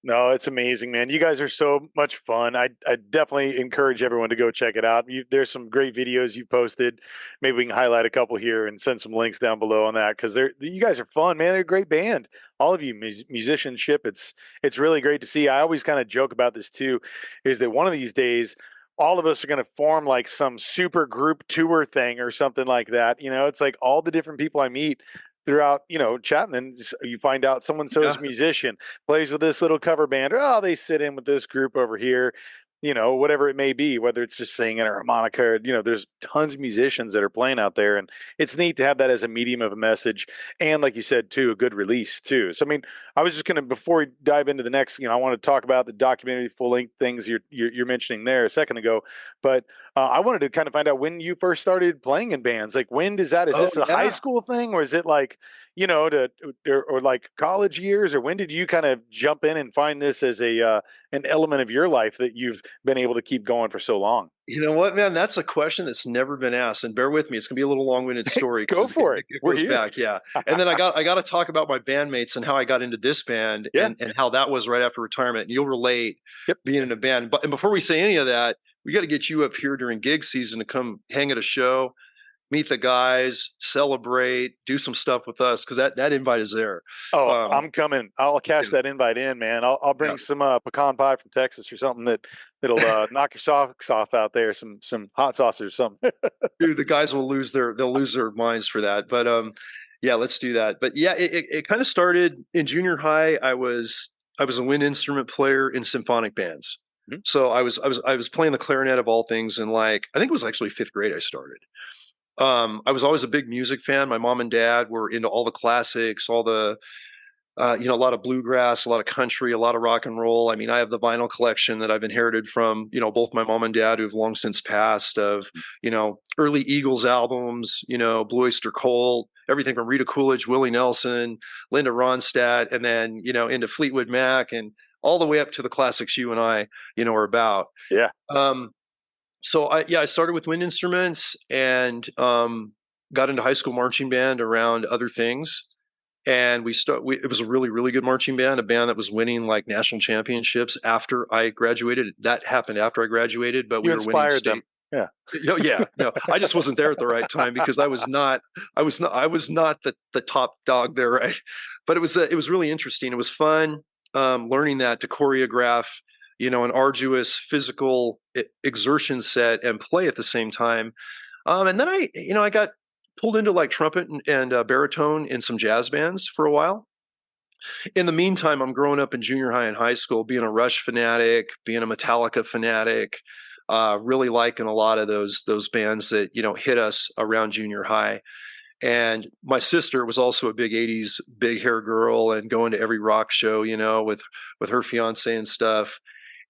No, it's amazing, man. You guys are so much fun. I definitely encourage everyone to go check it out. There's some great videos you posted. Maybe we can highlight a couple here and send some links down below on that because you guys are fun, man. They're a great band. All of you, musicianship. It's really great to see. I always kind of joke about this too, is that one of these days all of us are going to form like some super group tour thing or something like that. It's like all the different people I meet throughout, chatting, and you find out someone so is a musician, plays with this little cover band, or they sit in with this group over here, whatever it may be, whether it's just singing or harmonica, or, there's tons of musicians that are playing out there, and it's neat to have that as a medium of a message, and like you said too, a good release too. So I mean, I was just gonna, before we dive into the next, I want to talk about the documentary full length things you're mentioning there a second ago, but I wanted to kind of find out when you first started playing in bands. Like, when does that? Is this a high school thing, or is it like, or like college years, or when did you kind of jump in and find this as an element of your life that you've been able to keep going for so long? You know what, man? That's a question that's never been asked, and bear with me. It's gonna be a little long-winded story. Go for it. It goes back, yeah. And then I got to talk about my bandmates and how I got into this band, and how that was right after retirement. And you'll relate being in a band. And before we say any of that, we got to get you up here during gig season to come hang at a show, meet the guys, celebrate, do some stuff with us, because that invite is there. Oh, I'm coming. I'll cash that invite in, man. I'll bring some pecan pie from Texas or something that'll knock your socks off out there. Some hot sauce or something. Dude, the guys will lose their minds for that. But yeah, let's do that. But yeah, it kind of started in junior high. I was a wind instrument player in symphonic bands. Mm-hmm. So I was playing the clarinet of all things, and I think it was actually 5th grade I started. I was always a big music fan. My mom and dad were into all the classics, all the, a lot of bluegrass, a lot of country, a lot of rock and roll. I mean, I have the vinyl collection that I've inherited from, both my mom and dad, who have long since passed, of, early Eagles albums, Blue Oyster Cult, everything from Rita Coolidge, Willie Nelson, Linda Ronstadt, and then, into Fleetwood Mac, and all the way up to the classics you and I, are about. Yeah. So I started with wind instruments and got into high school marching band around other things. And it was a really, really good marching band, a band that was winning like national championships after I graduated. That happened after I graduated, but we were winning state. Yeah. Yeah, no, I just wasn't there at the right time because I was not the top dog there, right? But it was really interesting. It was fun learning that to choreograph, an arduous physical exertion set and play at the same time. And then I got pulled into like trumpet and baritone in some jazz bands for a while. In the meantime, I'm growing up in junior high and high school, being a Rush fanatic, being a Metallica fanatic, really liking a lot of those bands that hit us around junior high. And my sister was also a big '80s big hair girl and going to every rock show, with her fiance and stuff.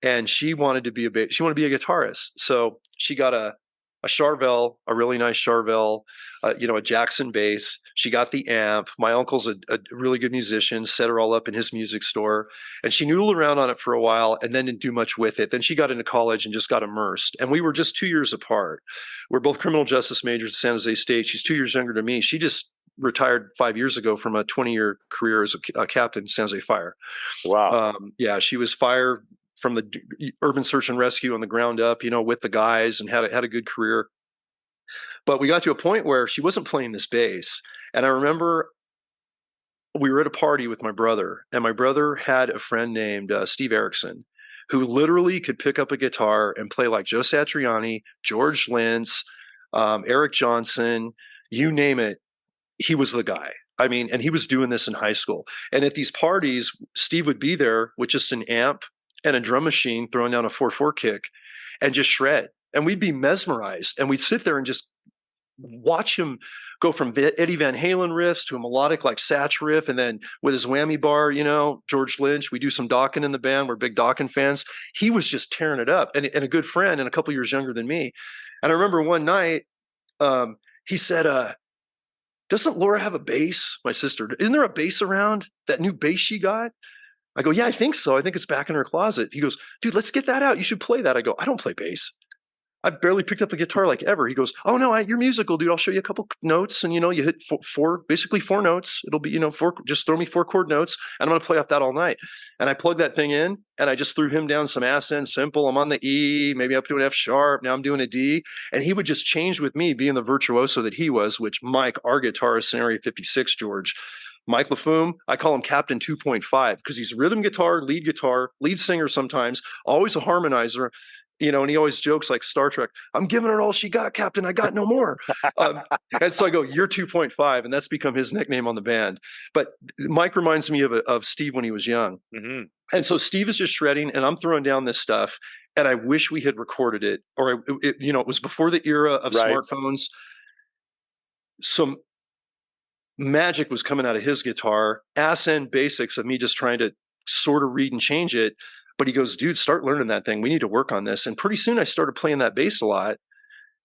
And she wanted to be a guitarist, so she got a Charvel, a really nice Charvel, a Jackson bass. She got the amp. My uncle's a really good musician, set her all up in his music store. And she noodled around on it for a while and then didn't do much with it. Then she got into college and just got immersed. And we were just 2 years apart. We're both criminal justice majors at San Jose State. She's 2 years younger than me. She just retired 5 years ago from a 20-year career as a captain in San Jose Fire. Wow. Yeah, she was fire from the urban search and rescue on the ground up, with the guys, and had a good career. But we got to a point where she wasn't playing this bass. And I remember we were at a party with my brother, and my brother had a friend named Steve Erickson, who literally could pick up a guitar and play like Joe Satriani, George Lynch, Eric Johnson, you name it. He was the guy. I mean, and he was doing this in high school. And at these parties, Steve would be there with just an amp and a drum machine throwing down a 4/4 kick and just shred. And we'd be mesmerized. And we'd sit there and just watch him go from Eddie Van Halen riffs to a melodic like Satch riff. And then with his whammy bar, George Lynch, we do some Dokken in the band. We're big Dokken fans. He was just tearing it up, and a good friend and a couple years younger than me. And I remember one night he said, doesn't Laura have a bass? My sister, isn't there a bass around? That new bass she got? I go, yeah, I think so. I think it's back in her closet. He goes, dude, let's get that out. You should play that. I go, I don't play bass. I've barely picked up a guitar like ever. He goes, oh no, you're musical, dude. I'll show you a couple notes, and you hit basically four notes. It'll be four. Just throw me 4 chord notes, and I'm gonna play off that all night. And I plugged that thing in, and I just threw him down some ascend simple. I'm on the E, maybe up to an F sharp. Now I'm doing a D, and he would just change with me, being the virtuoso that he was. Which Mike, our guitarist in Area 56, George. Mike LaFume, I call him Captain 2.5 because he's rhythm guitar, lead singer sometimes, always a harmonizer. And he always jokes like Star Trek, I'm giving her all she got, Captain. I got no more. And so I go, you're 2.5. And that's become his nickname on the band. But Mike reminds me of Steve when he was young. Mm-hmm. And so Steve is just shredding, and I'm throwing down this stuff. And I wish we had recorded it, or it was before the era of smartphones. Some magic was coming out of his guitar, ass end basics of me just trying to sort of read and change it. But he goes, dude, start learning that thing. We need to work on this. And pretty soon I started playing that bass a lot.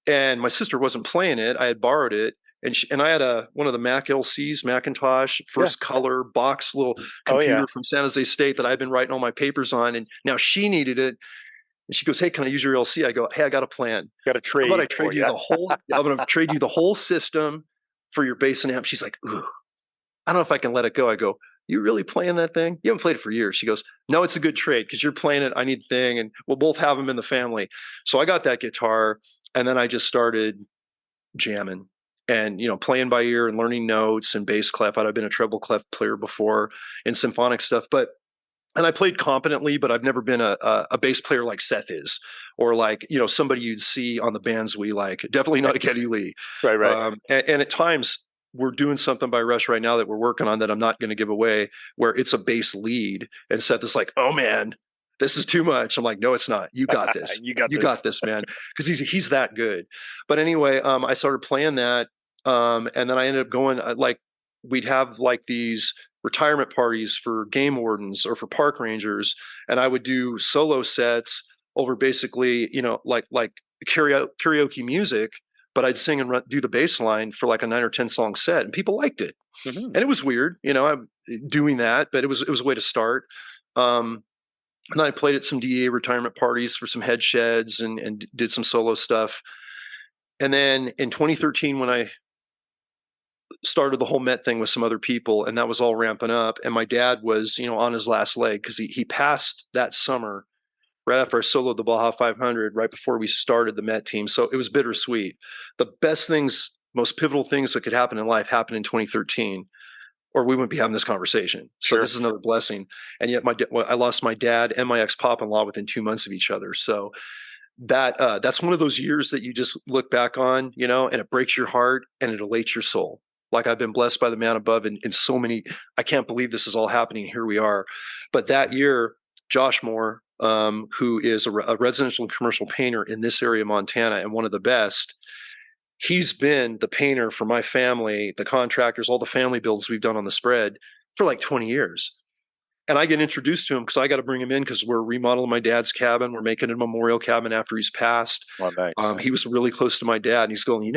And my sister wasn't playing it. I had borrowed it. And I had one of the Mac LCs, Macintosh, first color box little computer from San Jose State that I've been writing all my papers on. And now she needed it. And she goes, hey, can I use your LC? I go, hey, I got a plan. Got a trade. How about I trade you the whole, I'm going to trade you the whole system for your bass and amp. She's like, ooh, I don't know if I can let it go. I go, you really playing that thing? You haven't played it for years. She goes, no, it's a good trade because you're playing it. I need the thing. And we'll both have them in the family. So I got that guitar, and then I just started jamming and, playing by ear and learning notes and bass clef. I'd been a treble clef player before in symphonic stuff, and I played competently, but I've never been a bass player like Seth is, or like, somebody you'd see on the bands we like. Definitely not a Geddy Lee. Right. And at times, we're doing something by Rush right now that we're working on that I'm not going to give away, where it's a bass lead, and Seth is like, oh man, this is too much. I'm like, no, it's not. You got this. you got this, man. Because he's that good. But anyway, I started playing that. And then I ended up going we'd have like these retirement parties for game wardens or for park rangers. And I would do solo sets over basically, like karaoke music, but I'd sing and do the bass line for like a 9 or 10 song set, and people liked it. Mm-hmm. And it was weird, I'm doing that, but it was a way to start. And I played at some DEA retirement parties for some head sheds and did some solo stuff. And then in 2013, when I started the whole Met thing with some other people, and that was all ramping up, and my dad was, on his last leg because he passed that summer right after I soloed the Baja 500, right before we started the Met team. So it was bittersweet. The best things, most pivotal things that could happen in life happened in 2013, or we wouldn't be having this conversation. So Sure. this is another blessing. And yet I lost my dad and my ex-pop-in-law within 2 months of each other. So that's one of those years that you just look back on, and it breaks your heart and it elates your soul. Like, I've been blessed by the man above in so many, I can't believe this is all happening. Here we are. But that year, Josh Moore, who is a residential and commercial painter in this area of Montana and one of the best, he's been the painter for my family, the contractors, all the family builds we've done on the spread for like 20 years. And I get introduced to him because I got to bring him in because we're remodeling my dad's cabin. We're making a memorial cabin after he's passed. Well, nice. He was really close to my dad, and he's going,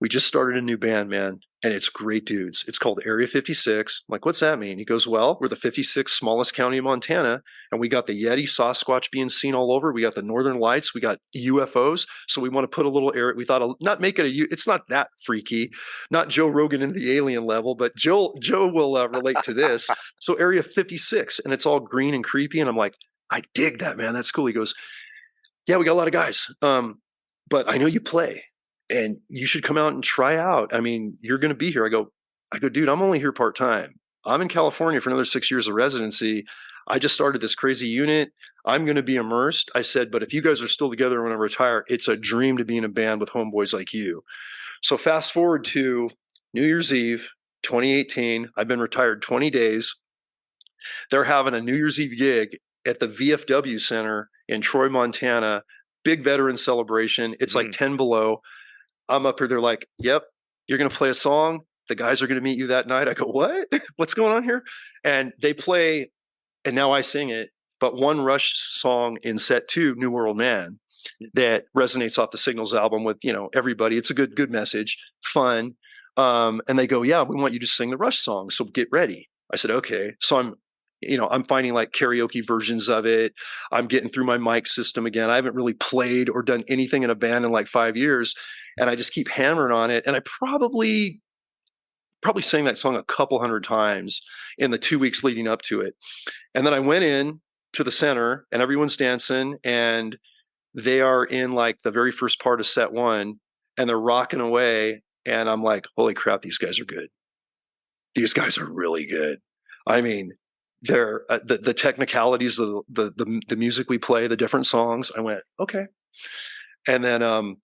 we just started a new band, man, and it's great dudes. It's called Area 56. I'm like, what's that mean? He goes, well, we're the 56th smallest county in Montana, and we got the Yeti, Sasquatch being seen all over. We got the Northern Lights. We got UFOs. So we want to put a little area. We thought, not make it it's not that freaky, not Joe Rogan into the alien level, but Joe will relate to this. So Area 56, and it's all green and creepy. And I'm like, I dig that, man. That's cool. He goes, yeah, we got a lot of guys. But I know you play. And you should come out and try out. I mean, you're going to be here. I go, dude, I'm only here part-time. I'm in California for another 6 years of residency. I just started this crazy unit. I'm going to be immersed. I said, but if you guys are still together when I retire, it's a dream to be in a band with homeboys like you. So fast forward to New Year's Eve, 2018. I've been retired 20 days. They're having a New Year's Eve gig at the VFW Center in Troy, Montana. Big veteran celebration. It's like 10 below. I'm up here. They're like, yep, you're going to play a song. The guys are going to meet you that night. I go, what? What's going on here? And they play, and now I sing it, but one Rush song in set 2, New World Man, that resonates off the Signals album with, everybody. It's a good message, fun. And they go, yeah, we want you to sing the Rush song. So get ready. I said, okay. So I'm finding like karaoke versions of it. I'm getting through my mic system again. I haven't really played or done anything in a band in like 5 years. And I just keep hammering on it. And I probably sang that song a couple hundred times in the 2 weeks leading up to it. And then I went in to the center and everyone's dancing and they are in like the very first part of set 1 and they're rocking away. And I'm like, holy crap, these guys are good. These guys are really good. I mean, they're the technicalities of the music we play, the different songs. I went, okay. And then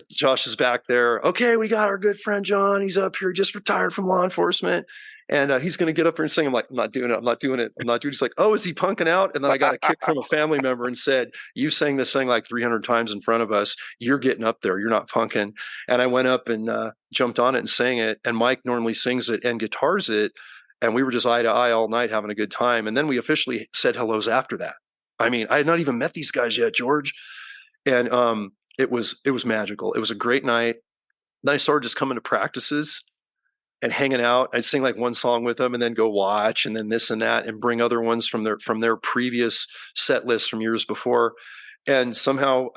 Josh is back there. Okay, we got our good friend John. He's up here, just retired from law enforcement. And he's going to get up here and sing. I'm like, I'm not doing it. He's like, oh, is he punking out? And then I got a kick from a family member and said, you sang this thing like 300 times in front of us. You're getting up there. You're not punking. And I went up and jumped on it and sang it. And Mike normally sings it and guitars it. And we were just eye to eye all night having a good time. And then we officially said hellos after that. I mean, I had not even met these guys yet, George. And it was magical. It was a great night. Then I started just coming to practices and hanging out. I'd sing like one song with them and then go watch and then this and that and bring other ones from their previous set list from years before. And somehow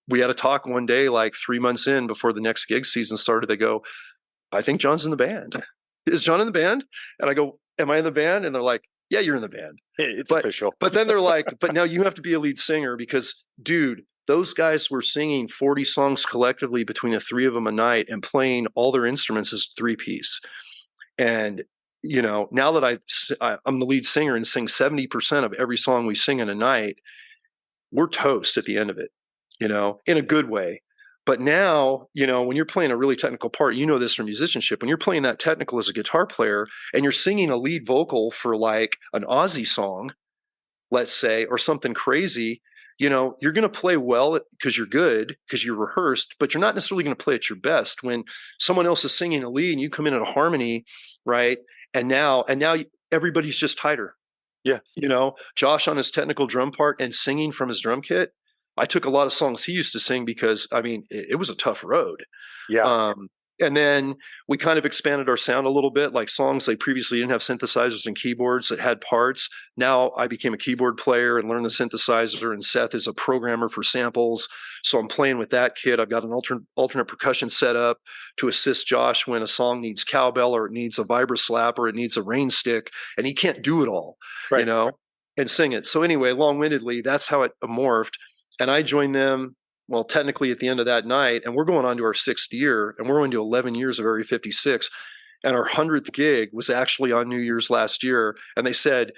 we had a talk one day, like 3 months in before the next gig season started. They go, I think John's in the band. Is John in the band? And I go, am I in the band? And they're like, yeah, you're in the band. It's official. But then they're like, but now you have to be a lead singer because, dude, those guys were singing 40 songs collectively between the 3 of them a night and playing all their instruments as 3-piece. And, now that I'm the lead singer and sing 70% of every song we sing in a night, we're toast at the end of it, in a good way. But now, when you're playing a really technical part, this from musicianship, when you're playing that technical as a guitar player and you're singing a lead vocal for like an Aussie song, let's say, or something crazy, you're going to play well because you're good, because you're rehearsed, but you're not necessarily going to play at your best when someone else is singing a lead and you come in at a harmony, right? And now everybody's just tighter. Yeah. Josh on his technical drum part and singing from his drum kit. I took a lot of songs he used to sing because, I mean, it was a tough road. Yeah. And then we kind of expanded our sound a little bit, like songs they previously didn't have synthesizers and keyboards that had parts. Now I became a keyboard player and learned the synthesizer, and Seth is a programmer for samples. So I'm playing with that kit. I've got an alternate percussion set up to assist Josh when a song needs cowbell or it needs a vibra slap or it needs a rain stick, and he can't do it all, Right. and sing it. So anyway, long-windedly, that's how it morphed. And I joined them, well, technically at the end of that night, and we're going on to our 6th year, and we're going to 11 years of Area 56. And our 100th gig was actually on New Year's last year. And they said,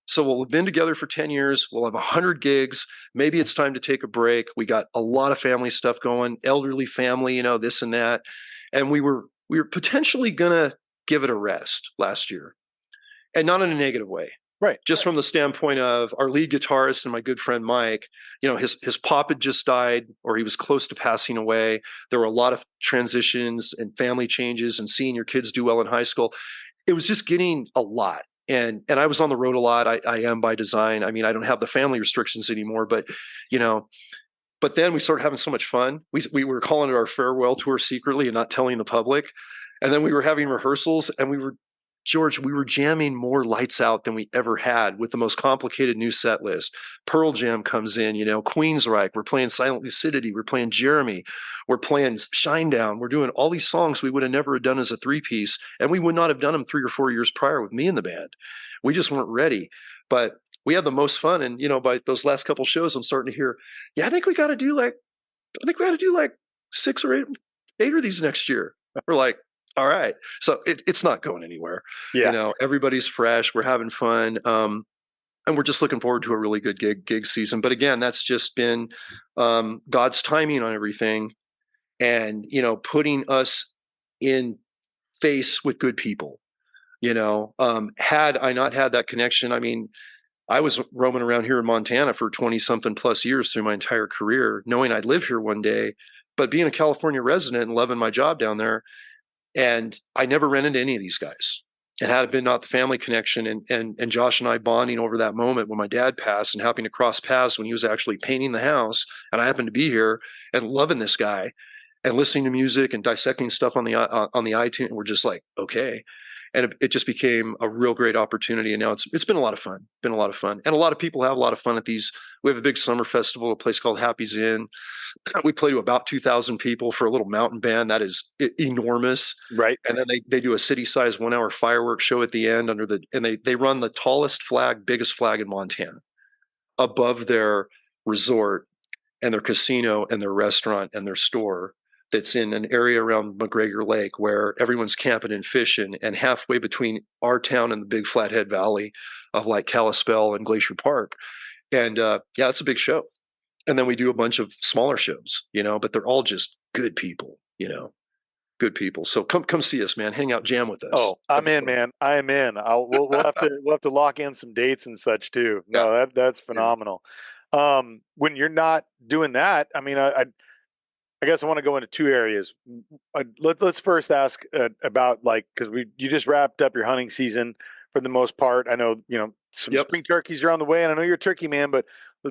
so we'll have been together for 10 years. We'll have 100 gigs. Maybe it's time to take a break. We got a lot of family stuff going, elderly family, this and that. And we were potentially going to give it a rest last year, and not in a negative way. Right. Just from the standpoint of our lead guitarist and my good friend Mike, his pop had just died, or he was close to passing away. There were a lot of transitions and family changes and seeing your kids do well in high school. It was just getting a lot. And I was on the road a lot. I am by design. I mean, I don't have the family restrictions anymore, but then we started having so much fun. We were calling it our farewell tour secretly and not telling the public. And then we were having rehearsals, and we were jamming more lights out than we ever had with the most complicated new set list. Pearl Jam comes in, Queensryche. We're playing Silent Lucidity. We're playing Jeremy. We're playing Shinedown. We're doing all these songs we would have never done as a 3-piece, and we would not have done them 3 or 4 years prior with me in the band. We just weren't ready. But we had the most fun. And, by those last couple shows, I'm starting to hear, I think we got to do like 6 or 8 of these next year. We're like, all right. So it's not going anywhere. Yeah. Everybody's fresh. We're having fun. And we're just looking forward to a really good gig season. But again, that's just been God's timing on everything, and, putting us in face with good people. Had I not had that connection, I mean, I was roaming around here in Montana for 20 something plus years through my entire career, knowing I'd live here one day, but being a California resident and loving my job down there. And I never ran into any of these guys. And had it been not the family connection and Josh and I bonding over that moment when my dad passed, and happening to cross paths when he was actually painting the house, and I happened to be here and loving this guy and listening to music and dissecting stuff on the iTunes, and we're just like, okay. And it just became a real great opportunity. And now it's been a lot of fun. And a lot of people have a lot of fun at these. We have a big summer festival, a place called Happy's Inn. We play to about 2,000 people for a little mountain band that is enormous. Right. And then they do a city-sized 1-hour fireworks show at the end and they run the tallest flag, biggest flag in Montana above their resort and their casino and their restaurant and their store. That's in an area around McGregor Lake where everyone's camping and fishing, and halfway between our town and the big Flathead Valley of like Kalispell and Glacier Park. And it's a big show. And then we do a bunch of smaller shows, but they're all just good people, good people. So come see us, man. Hang out, jam with us. Oh, I'm in, man. I am in. We'll have to lock in some dates and such too. No, that's phenomenal. When you're not doing that, I mean, I guess I want to go into 2 areas. Let's first ask about, because you just wrapped up your hunting season for the most part. I know some spring turkeys are on the way, and I know you're a turkey man. But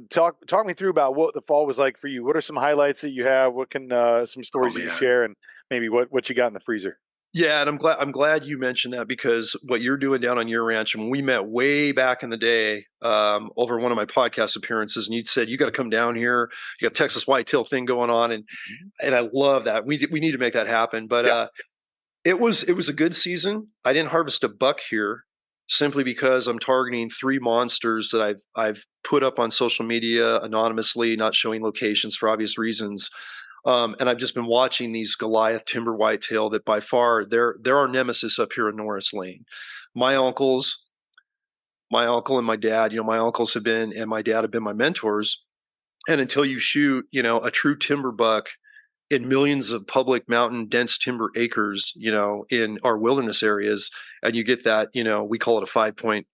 talk me through about what the fall was like for you. What are some highlights that you have? What can some stories you can share, and maybe what you got in the freezer? Yeah, and I'm glad you mentioned that, because what you're doing down on your ranch, and when we met way back in the day over one of my podcast appearances, and you said you got to come down here, you got Texas whitetail thing going on, and I love that. We need to make that happen. But it was a good season. I didn't harvest a buck here simply because I'm targeting 3 monsters that I've put up on social media anonymously, not showing locations for obvious reasons. And I've just been watching these Goliath timber whitetail that by far they're our nemesis up here in Norris Lane. My uncle and my dad, my uncles and my dad have been my mentors. And until you shoot, a true timber buck in millions of public mountain dense timber acres, in our wilderness areas, and you get that, we call it a 5-point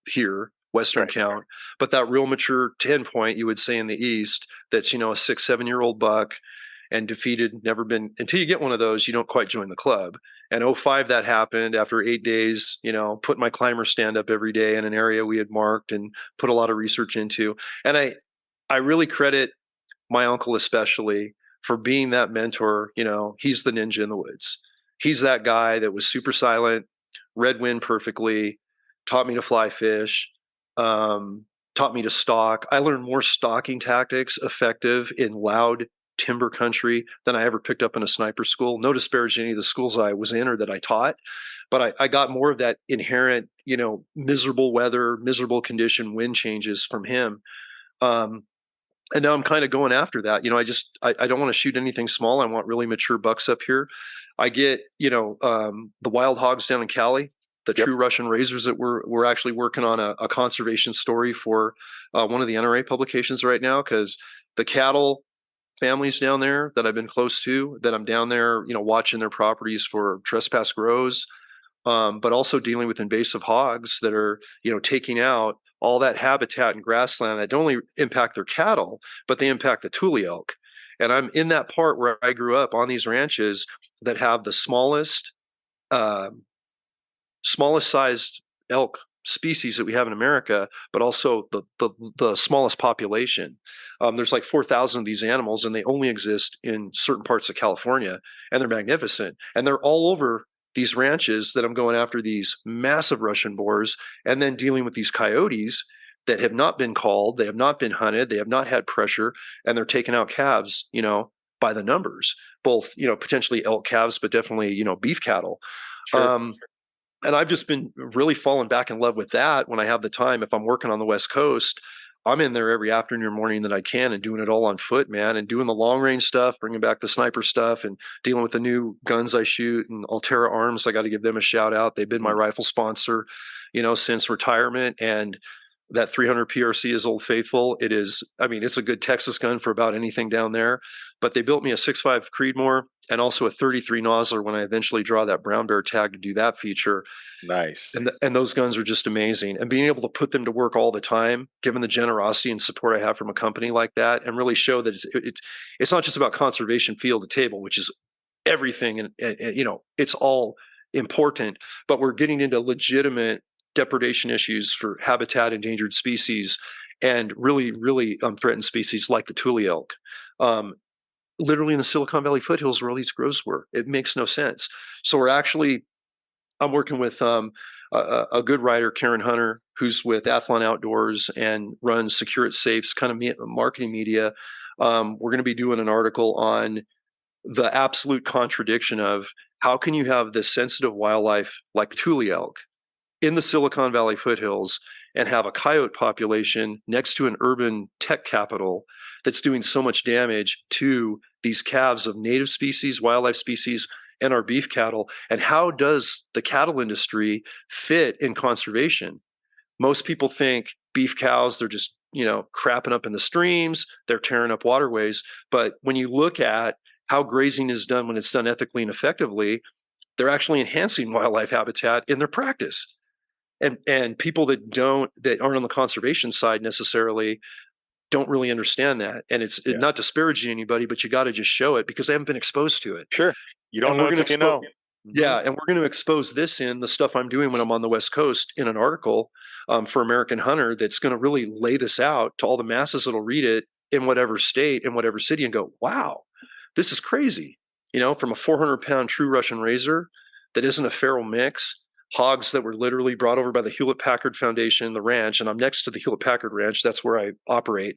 here, Western count, but that real mature 10-point, you would say in the East, that's, a 6-7-year-old buck, and defeated, never been, until you get one of those, you don't quite join the club. And 05, that happened after 8 days, put my climber stand up every day in an area we had marked and put a lot of research into. And I really credit my uncle especially for being that mentor. He's the ninja in the woods. He's that guy that was super silent, read wind perfectly, taught me to fly fish, taught me to stalk. I learned more stalking tactics effective in loud timber country than I ever picked up in a sniper school. No disparage to any of the schools I was in or that I taught, but I got more of that inherent, miserable weather, miserable condition, wind changes from him. And now I'm kind of going after that. I don't want to shoot anything small. I want really mature bucks up here. I get, the wild hogs down in Cali, the Yep. true Russian razors that we're actually working on a conservation story for one of the NRA publications right now, because the cattle families down there that I've been close to, that I'm down there, watching their properties for trespass grows, but also dealing with invasive hogs that are, taking out all that habitat and grassland that don't only impact their cattle, but they impact the tule elk. And I'm in that part where I grew up on these ranches that have the uh, smallest sized elk species that we have in America, but also the smallest population. There's like 4,000 of these animals, and they only exist in certain parts of California, and they're magnificent. And they're all over these ranches that I'm going after these massive Russian boars, and then dealing with these coyotes that have not been called, they have not been hunted, they have not had pressure, and they're taking out calves, by the numbers, both, potentially elk calves, but definitely, beef cattle. Sure. And I've just been really falling back in love with that when I have the time. If I'm working on the West Coast, I'm in there every afternoon or morning that I can and doing it all on foot, man, and doing the long range stuff, bringing back the sniper stuff and dealing with the new guns I shoot. And Altera Arms, I got to give them a shout out. They've been my rifle sponsor, since retirement. And that 300 PRC is Old Faithful. It is, it's a good Texas gun for about anything down there. But they built me a 6.5 Creedmoor and also a 33 Nosler when I eventually draw that brown bear tag to do that feature. Nice. And those guns are just amazing. And being able to put them to work all the time, given the generosity and support I have from a company like that, and really show that it's not just about conservation field to table, which is everything, and it's all important, but we're getting into legitimate depredation issues for habitat endangered species and really, really threatened species like the tule elk. Literally in the Silicon Valley foothills where all these groves were. It makes no sense. So I'm working with a good writer, Karen Hunter, who's with Athlon Outdoors and runs Secure It Safe's kind of marketing media. We're going to be doing an article on the absolute contradiction of how can you have this sensitive wildlife like tule elk in the Silicon Valley foothills and have a coyote population next to an urban tech capital that's doing so much damage to these calves of native species, wildlife species, and our beef cattle. And how does the cattle industry fit in conservation? Most people think beef cows, they're just, crapping up in the streams, they're tearing up waterways. But when you look at how grazing is done when it's done ethically and effectively, they're actually enhancing wildlife habitat in their practice. And people that aren't on the conservation side necessarily don't really understand that. And it's not disparaging anybody, but you got to just show it because they haven't been exposed to it. Sure. You don't know until you know. Yeah, and we're going to expose this in the stuff I'm doing when I'm on the West Coast in an article for American Hunter that's going to really lay this out to all the masses that'll read it in whatever state, in whatever city, and go, wow, this is crazy. From a 400-pound true Russian razor that isn't a feral mix, hogs that were literally brought over by the Hewlett-Packard Foundation, the ranch, and I'm next to the Hewlett-Packard Ranch. That's where I operate.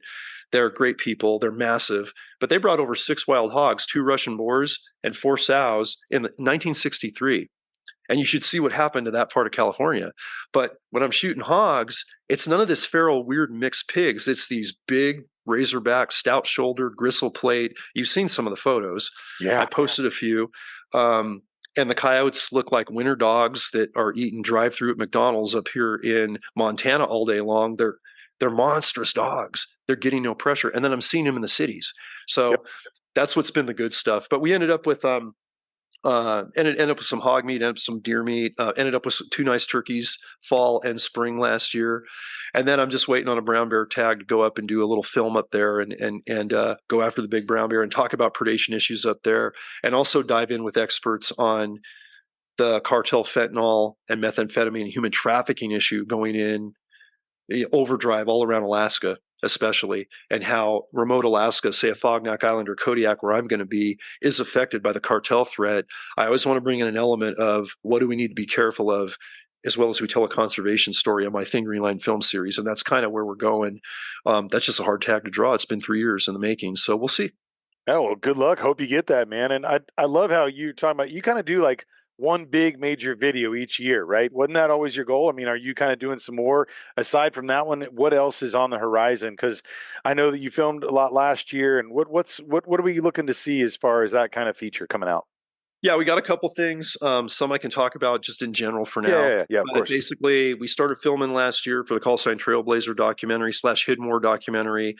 They're great people. They're massive. But they brought over 6 wild hogs, 2 Russian boars, and 4 sows in 1963. And you should see what happened to that part of California. But when I'm shooting hogs, it's none of this feral, weird mixed pigs. It's these big razorback, stout-shouldered, gristle plate. You've seen some of the photos. Yeah. I posted a few. And the coyotes look like winter dogs that are eating drive-through at McDonald's up here in Montana all day long. They're monstrous dogs. They're getting no pressure. And then I'm seeing them in the cities. So that's what's been the good stuff. But we ended up with ended up with some hog meat, ended up with some deer meat, ended up with 2 nice turkeys fall and spring last year. And then I'm just waiting on a brown bear tag to go up and do a little film up there and go after the big brown bear and talk about predation issues up there, and also dive in with experts on the cartel fentanyl and methamphetamine and human trafficking issue going in overdrive all around Alaska, especially, and how remote Alaska, say a Fognak Island or Kodiak, where I'm going to be, is affected by the cartel threat. I always want to bring in an element of what do we need to be careful of, as well as we tell a conservation story on my Thin Green Line film series. And that's kind of where we're going. That's just a hard tag to draw. It's been 3 years in the making. So we'll see. Oh, well, good luck. Hope you get that, man. And I love how you talking about you kind of do like one big major video each year, right? Wasn't that always your goal? I mean, are you kind of doing some more aside from that one? What else is on the horizon? Because I know that you filmed a lot last year, and what are we looking to see as far as that kind of feature coming out? Yeah, we got a couple things. Some I can talk about just in general for Yeah, now. yeah, of But course. basically, we started filming last year for the Call Sign Trailblazer documentary slash Hidden War documentary.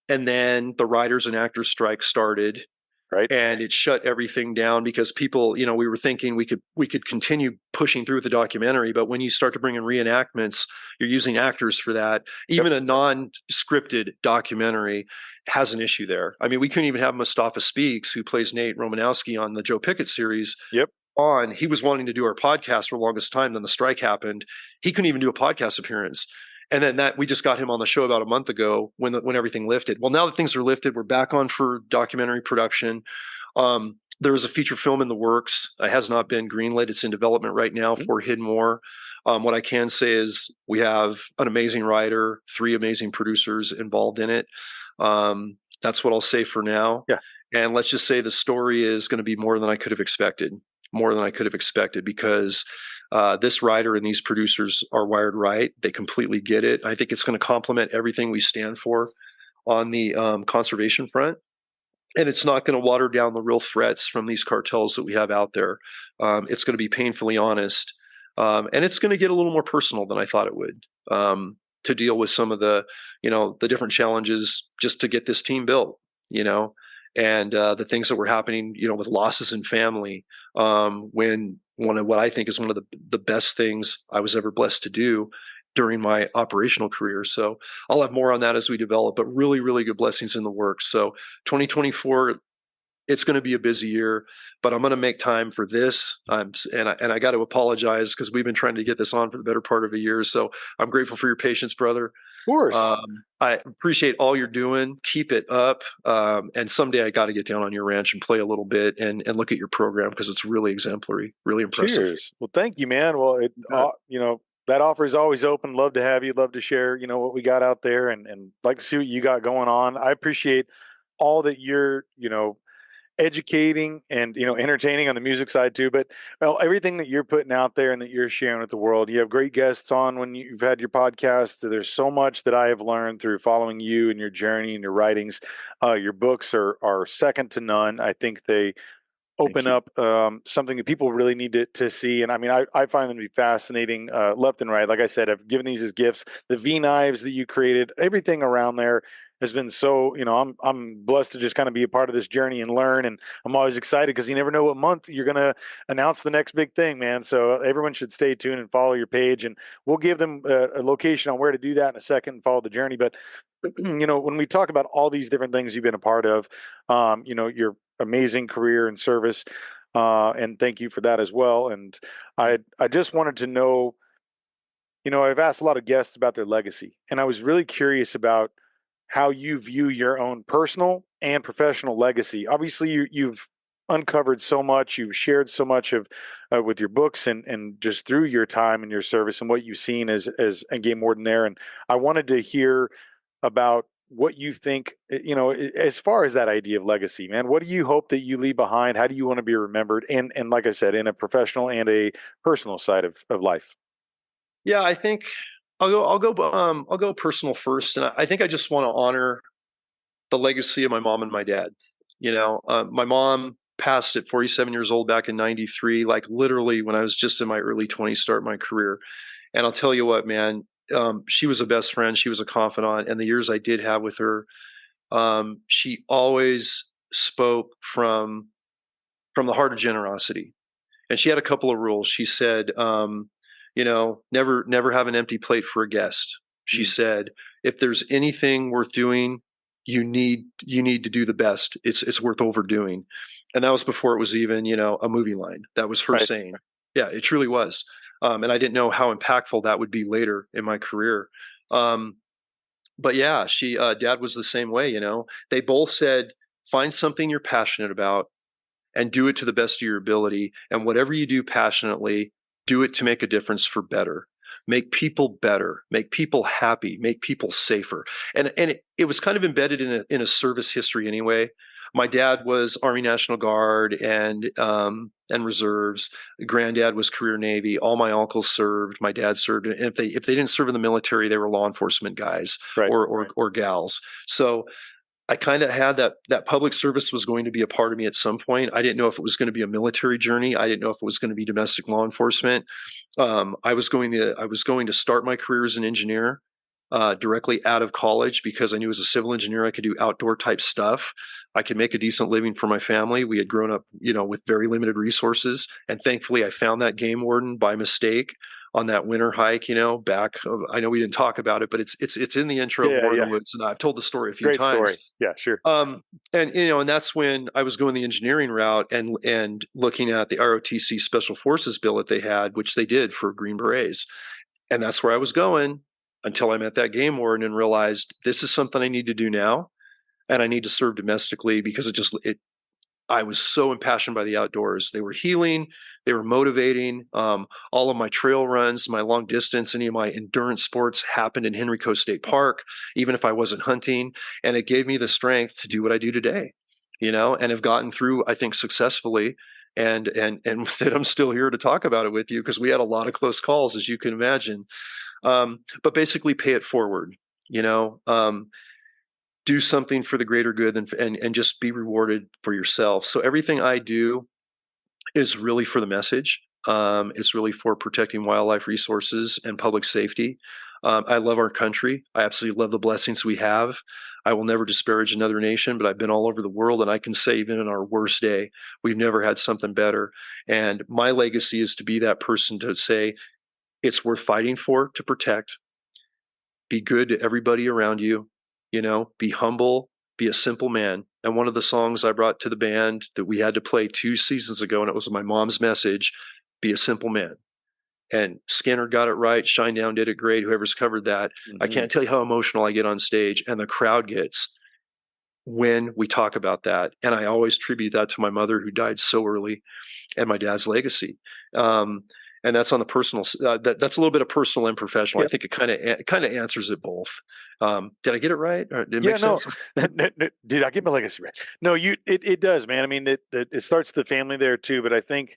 And then the writers and actors strike started, Right. and it shut everything down because people, we were thinking we could continue pushing through the documentary, but when you start to bring in reenactments, you're using actors for that. Yep. Even a non-scripted documentary has an issue there. I mean, we couldn't even have Mustafa Speaks, who plays Nate Romanowski on the Joe Pickett series, Yep. on. He was wanting to do our podcast for the longest time. Then the strike happened. He couldn't even do a podcast appearance. And then that we just got him on the show about a month ago when everything lifted. Well, now that things are lifted, we're back on for documentary production. There was a feature film in the works. It has not been greenlit. It's in development right now Mhm. for Hidden War. What I can say is we have an amazing writer, three amazing producers involved in it. That's what I'll say for now. Yeah. And let's just say the story is going to be more than I could have expected. More than I could have expected because this writer and these producers are wired right. They completely get it. I think it's going to complement everything we stand for on the conservation front, and it's not going to water down the real threats from these cartels that we have out there. It's going to be painfully honest, and it's going to get a little more personal than I thought it would, to deal with some of the different challenges just to get this team built, you know, and the things that were happening, with losses in family. When one of what I think is one of the best things I was ever blessed to do during my operational career. So I'll have more on that as we develop, but really, really good blessings in the works. So 2024, it's going to be a busy year, but I'm going to make time for this. And I got to apologize because we've been trying to get this on for the better part of a year. So I'm grateful for your patience, brother. Of course. I appreciate all you're doing. Keep it up. And someday I got to get down on your ranch and play a little bit and look at your program because it's really exemplary, really impressive. Cheers. Well, thank you, man. Well, Good. that offer is always open. Love to have you. Love to share, what we got out there and like to see what you got going on. I appreciate all that you're, educating and, entertaining on the music side too. But well, everything that you're putting out there and that you're sharing with the world, you have great guests on when you've had your podcast. There's so much that I have learned through following you and your journey and your writings. Your books are second to none. I think they Thank open you. up something that people really need to see. And I mean, I find them to be fascinating left and right. Like I said, I've given these as gifts. The V knives that you created, everything around there has been so, I'm blessed to just kind of be a part of this journey and learn. And I'm always excited because you never know what month you're going to announce the next big thing, man. So everyone should stay tuned and follow your page. And we'll give them a location on where to do that in a second and follow the journey. But, when we talk about all these different things you've been a part of, your amazing career and service. And thank you for that as well. And I just wanted to know, I've asked a lot of guests about their legacy, and I was really curious about how you view your own personal and professional legacy. Obviously, you've uncovered so much, you've shared so much of with your books and just through your time and your service and what you've seen as a game warden there. And I wanted to hear about what you think, as far as that idea of legacy, man. What do you hope that you leave behind? How do you want to be remembered? And like I said, in a professional and a personal side of life. Yeah, I think I'll go personal first, and I think I just want to honor the legacy of my mom and my dad. My mom passed at 47 years old back in '93, like literally when I was just in my early 20s, start my career. And I'll tell you what, man, she was a best friend. She was a confidant, and the years I did have with her, she always spoke from the heart of generosity. And she had a couple of rules. She said, never have an empty plate for a guest. She Mm. said, if there's anything worth doing, you need to do the best. It's worth overdoing. And that was before it was even, a movie line. That was her Right. saying. Yeah, it truly was. And I didn't know how impactful that would be later in my career. Um, but yeah, dad was the same way. They both said, find something you're passionate about and do it to the best of your ability. And whatever you do passionately, do it to make a difference for better. make people better, make people happy, make people safer. And it was kind of embedded in a service history anyway. My dad was Army National Guard and reserves. Granddad was career Navy. All my uncles served. My dad served. And if they didn't serve in the military, they were law enforcement guys Right. or gals. So I kind of had that public service was going to be a part of me at some point. I didn't know if it was going to be a military journey. I didn't know if it was going to be domestic law enforcement. I was going to start my career as an engineer directly out of college because I knew as a civil engineer I could do outdoor type stuff. I could make a decent living for my family. We had grown up, with very limited resources, and thankfully I found that game warden by mistake on that winter hike. Back. I know we didn't talk about it, but it's in the intro of Yeah, War in the yeah. Woods, and I've told the story a few Great story. times. Yeah, sure. And that's when I was going the engineering route and looking at the ROTC Special Forces bill that they had, which they did for Green Berets, and that's where I was going until I met that game warden and realized this is something I need to do now, and I need to serve domestically because I was so impassioned by the outdoors. They were healing, they were motivating. All of my trail runs, my long distance, any of my endurance sports happened in Henrico State Park, even if I wasn't hunting. And it gave me the strength to do what I do today, and have gotten through, I think, successfully. And with it, I'm still here to talk about it with you because we had a lot of close calls, as you can imagine. But basically, pay it forward. You know, do something for the greater good and just be rewarded for yourself. So everything I do is really for the message. It's really for protecting wildlife resources and public safety. I love our country. I absolutely love the blessings we have. I will never disparage another nation, but I've been all over the world, and I can say even in our worst day, we've never had something better. And my legacy is to be that person to say it's worth fighting for, to protect, be good to everybody around you, be humble, be a simple man. And one of the songs I brought to the band that we had to play 2 seasons ago, and it was my mom's message, be a simple man. And Skinner got it right. Shinedown did it great. Whoever's covered that. I can't tell you how emotional I get on stage and the crowd gets when we talk about that. And I always tribute that to my mother who died so early and my dad's legacy. And that's on the personal. That's a little bit of personal and professional. Yeah. I think it kind of answers it both. Did I get it right? Or did it Yeah, make no, sense? dude, I get my legacy right. No, it does, man. I mean, it starts the family there too, but I think,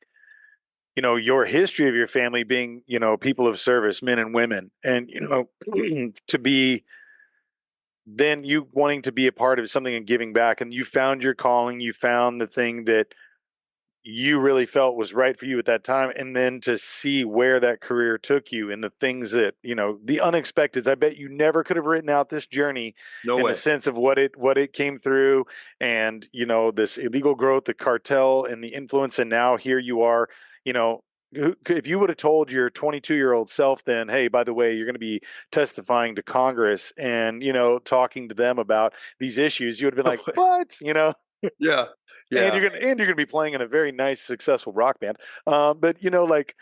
your history of your family being, people of service, men and women, and, to be then you wanting to be a part of something and giving back, and you found your calling, you found the thing that you really felt was right for you at that time, and then to see where that career took you and the things that, the unexpected. I bet you never could have written out this journey No in the way. sense of what it came through, and this illegal growth, the cartel and the influence, and now here you are. If you would have told your 22-year-old self then, hey, by the way, you're going to be testifying to Congress and, talking to them about these issues, you would have been No like, way. what? Yeah. And Yeah. you're gonna be playing in a very nice, successful rock band. But like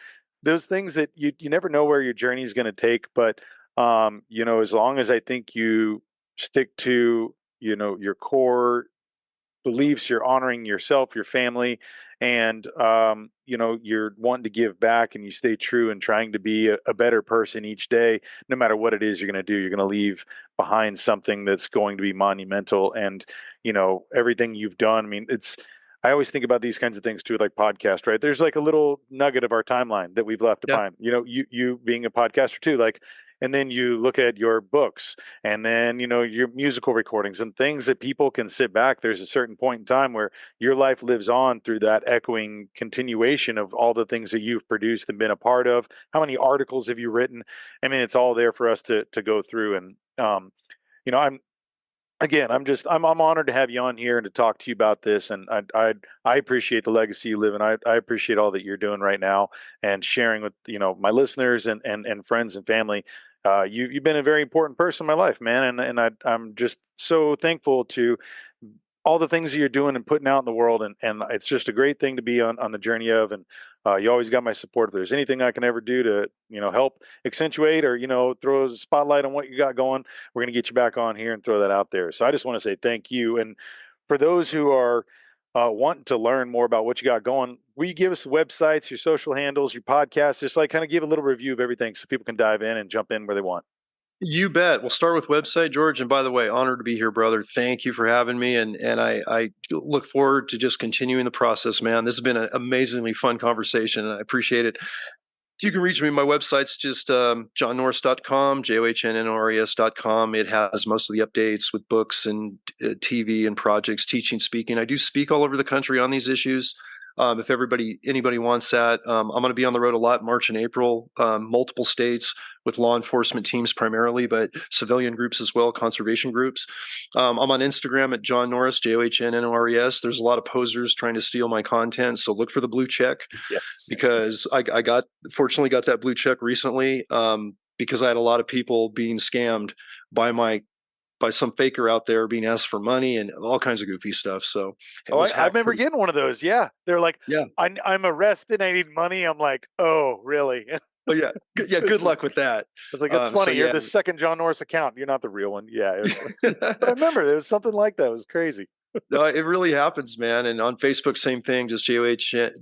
those things that you never know where your journey is gonna take. But as long as I think you stick to your core beliefs, you're honoring yourself, your family, and you're wanting to give back, and you stay true and trying to be a better person each day. No matter what it is you're going to do, you're going to leave behind something that's going to be monumental. And everything you've done. I mean, I always think about these kinds of things too, like podcast, right? There's like a little nugget of our timeline that we've left Yeah. behind. You being a podcaster too, like, and then you look at your books, and then your musical recordings and things that people can sit back. There's a certain point in time where your life lives on through that echoing continuation of all the things that you've produced and been a part of. How many articles have you written? I mean, it's all there for us to go through. And I'm again, I'm honored to have you on here and to talk to you about this. And I appreciate the legacy you live in. I appreciate all that you're doing right now and sharing with my listeners and friends and family. You've been a very important person in my life, man, and I'm just so thankful to all the things that you're doing and putting out in the world, and it's just a great thing to be on the journey of. And you always got my support. If there's anything I can ever do to help accentuate or throw a spotlight on what you got going, we're going to get you back on here and throw that out there. So I just want to say thank you. And for those who are wanting to learn more about what you got going, will you give us websites, your social handles, your podcasts, just like kind of give a little review of everything so people can dive in and jump in where they want? You bet. We'll start with website, George. And by the way, honored to be here, brother. Thank you for having me. And I look forward to just continuing the process, man. This has been an amazingly fun conversation, and I appreciate it. You can reach me. My website's just johnnorris.com, johnnors.com. It has most of the updates with books and TV and projects, teaching, speaking. I do speak all over the country on these issues. If anybody wants that, I'm going to be on the road a lot, March and April, multiple states with law enforcement teams primarily, but civilian groups as well, conservation groups. I'm on Instagram at John Norris, JOHNNORES. There's a lot of posers trying to steal my content, so look for the blue check. Yes. Because I fortunately got that blue check recently, because I had a lot of people being scammed by some faker out there, being asked for money and all kinds of goofy stuff. So I remember getting one of those. Yeah. They're like, yeah. I'm arrested. I need money. I'm like, oh, really? Oh yeah. Yeah. Good luck with that. I was like, that's funny. You're the second John Norris account. You're not the real one. Yeah. But I remember there was something like that. It was crazy. No, it really happens, man. And on Facebook, same thing, just JOHNNORES.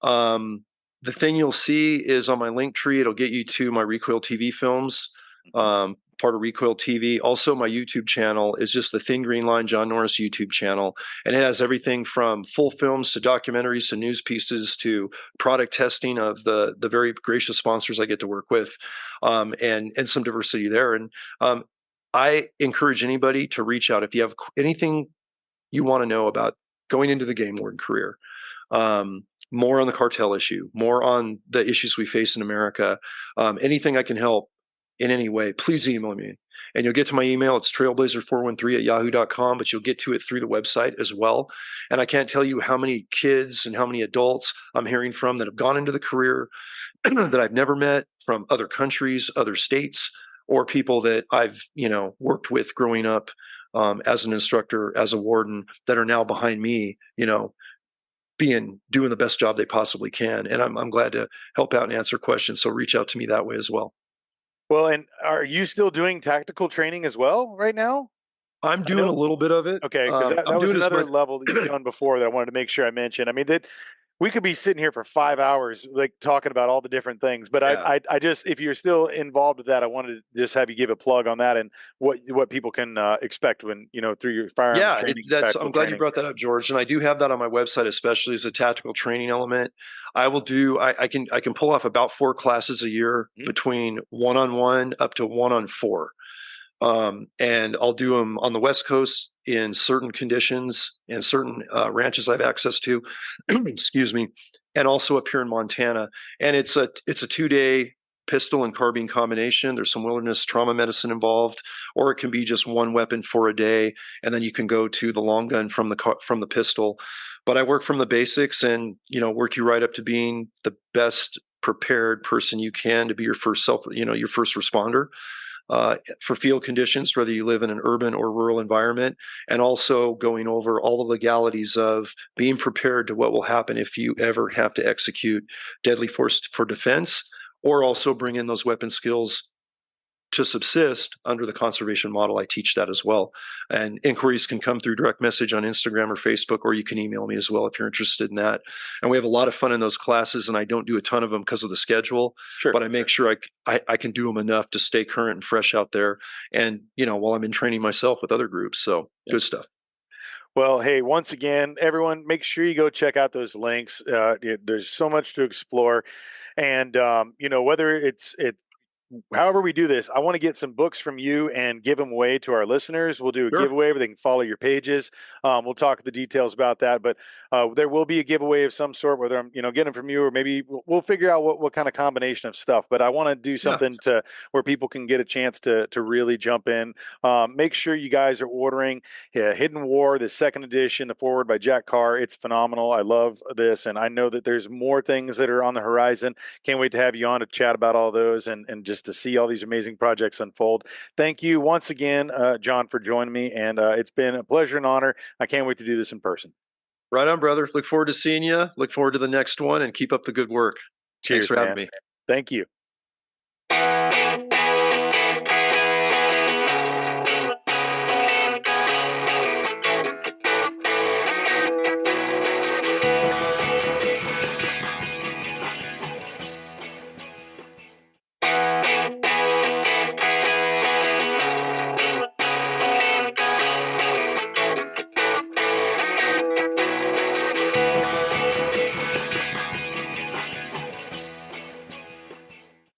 The thing you'll see is on my link tree, it'll get you to my Recoil TV films, part of Recoil TV. Also, my YouTube channel is just the Thin Green Line John Norris YouTube channel. And it has everything from full films to documentaries to news pieces to product testing of the very gracious sponsors I get to work with, and some diversity there. And I encourage anybody to reach out if you have anything you want to know about going into the game warden career, more on the cartel issue, more on the issues we face in America, anything I can help in any way, please email me. And you'll get to my email. It's trailblazer413@yahoo.com, but you'll get to it through the website as well. And I can't tell you how many kids and how many adults I'm hearing from that have gone into the career that I've never met, from other countries, other states, or people that I've worked with growing up, as an instructor, as a warden, that are now behind me, doing the best job they possibly can. And I'm glad to help out and answer questions. So reach out to me that way as well. Well, and are you still doing tactical training as well right now? I'm I doing know. a little bit of it. Okay, because that I'm was doing as another much. level that you've done before that I wanted to make sure I mentioned. I mean, that we could be sitting here for 5 hours, like talking about all the different things. But Yeah. I just, if you're still involved with that, I wanted to just have you give a plug on that and what people can expect when through your firearms Yeah, training, I'm tactical glad you training. brought that up, George. And I do have that on my website, especially as a tactical training element. I can pull off about 4 classes a year, Mhm. between 1-on-1 up to 1-on-4. And I'll do them on the West Coast in certain conditions and certain ranches I have access to, excuse me, and also up here in Montana. And it's a 2-day pistol and carbine combination. There's some wilderness trauma medicine involved, or it can be just one weapon for a day, and then you can go to the long gun from the pistol. But I work from the basics, and work you right up to being the best prepared person you can to be your first responder, for field conditions, whether you live in an urban or rural environment, and also going over all the legalities of being prepared to what will happen if you ever have to execute deadly force for defense, or also bring in those weapon skills to subsist under the conservation model. I teach that as well. And inquiries can come through direct message on Instagram or Facebook, or you can email me as well if you're interested in that. And we have a lot of fun in those classes, and I don't do a ton of them because of the schedule, Sure. but I make sure I can do them enough to stay current and fresh out there. And, while I'm in training myself with other groups. So good stuff. Well, hey, once again, everyone, make sure you go check out those links. There's so much to explore. And, whether however we do this, I want to get some books from you and give them away to our listeners. We'll do a Sure. giveaway where they can follow your pages. We'll talk the details about that, but there will be a giveaway of some sort, whether I'm, getting them from you, or maybe we'll figure out what kind of combination of stuff. But I want to do something to where people can get a chance to really jump in. Make sure you guys are ordering Hidden War, the second edition, the forward by Jack Carr. It's phenomenal. I love this, and I know that there's more things that are on the horizon. Can't wait to have you on to chat about all those and just to see all these amazing projects unfold. Thank you once again, John, for joining me, and it's been a pleasure and honor. I can't wait to do this in person. Right on, brother. Look forward to seeing you. Look forward to the next one, and keep up the good work. Cheers, Thanks for having man. me. Thank you.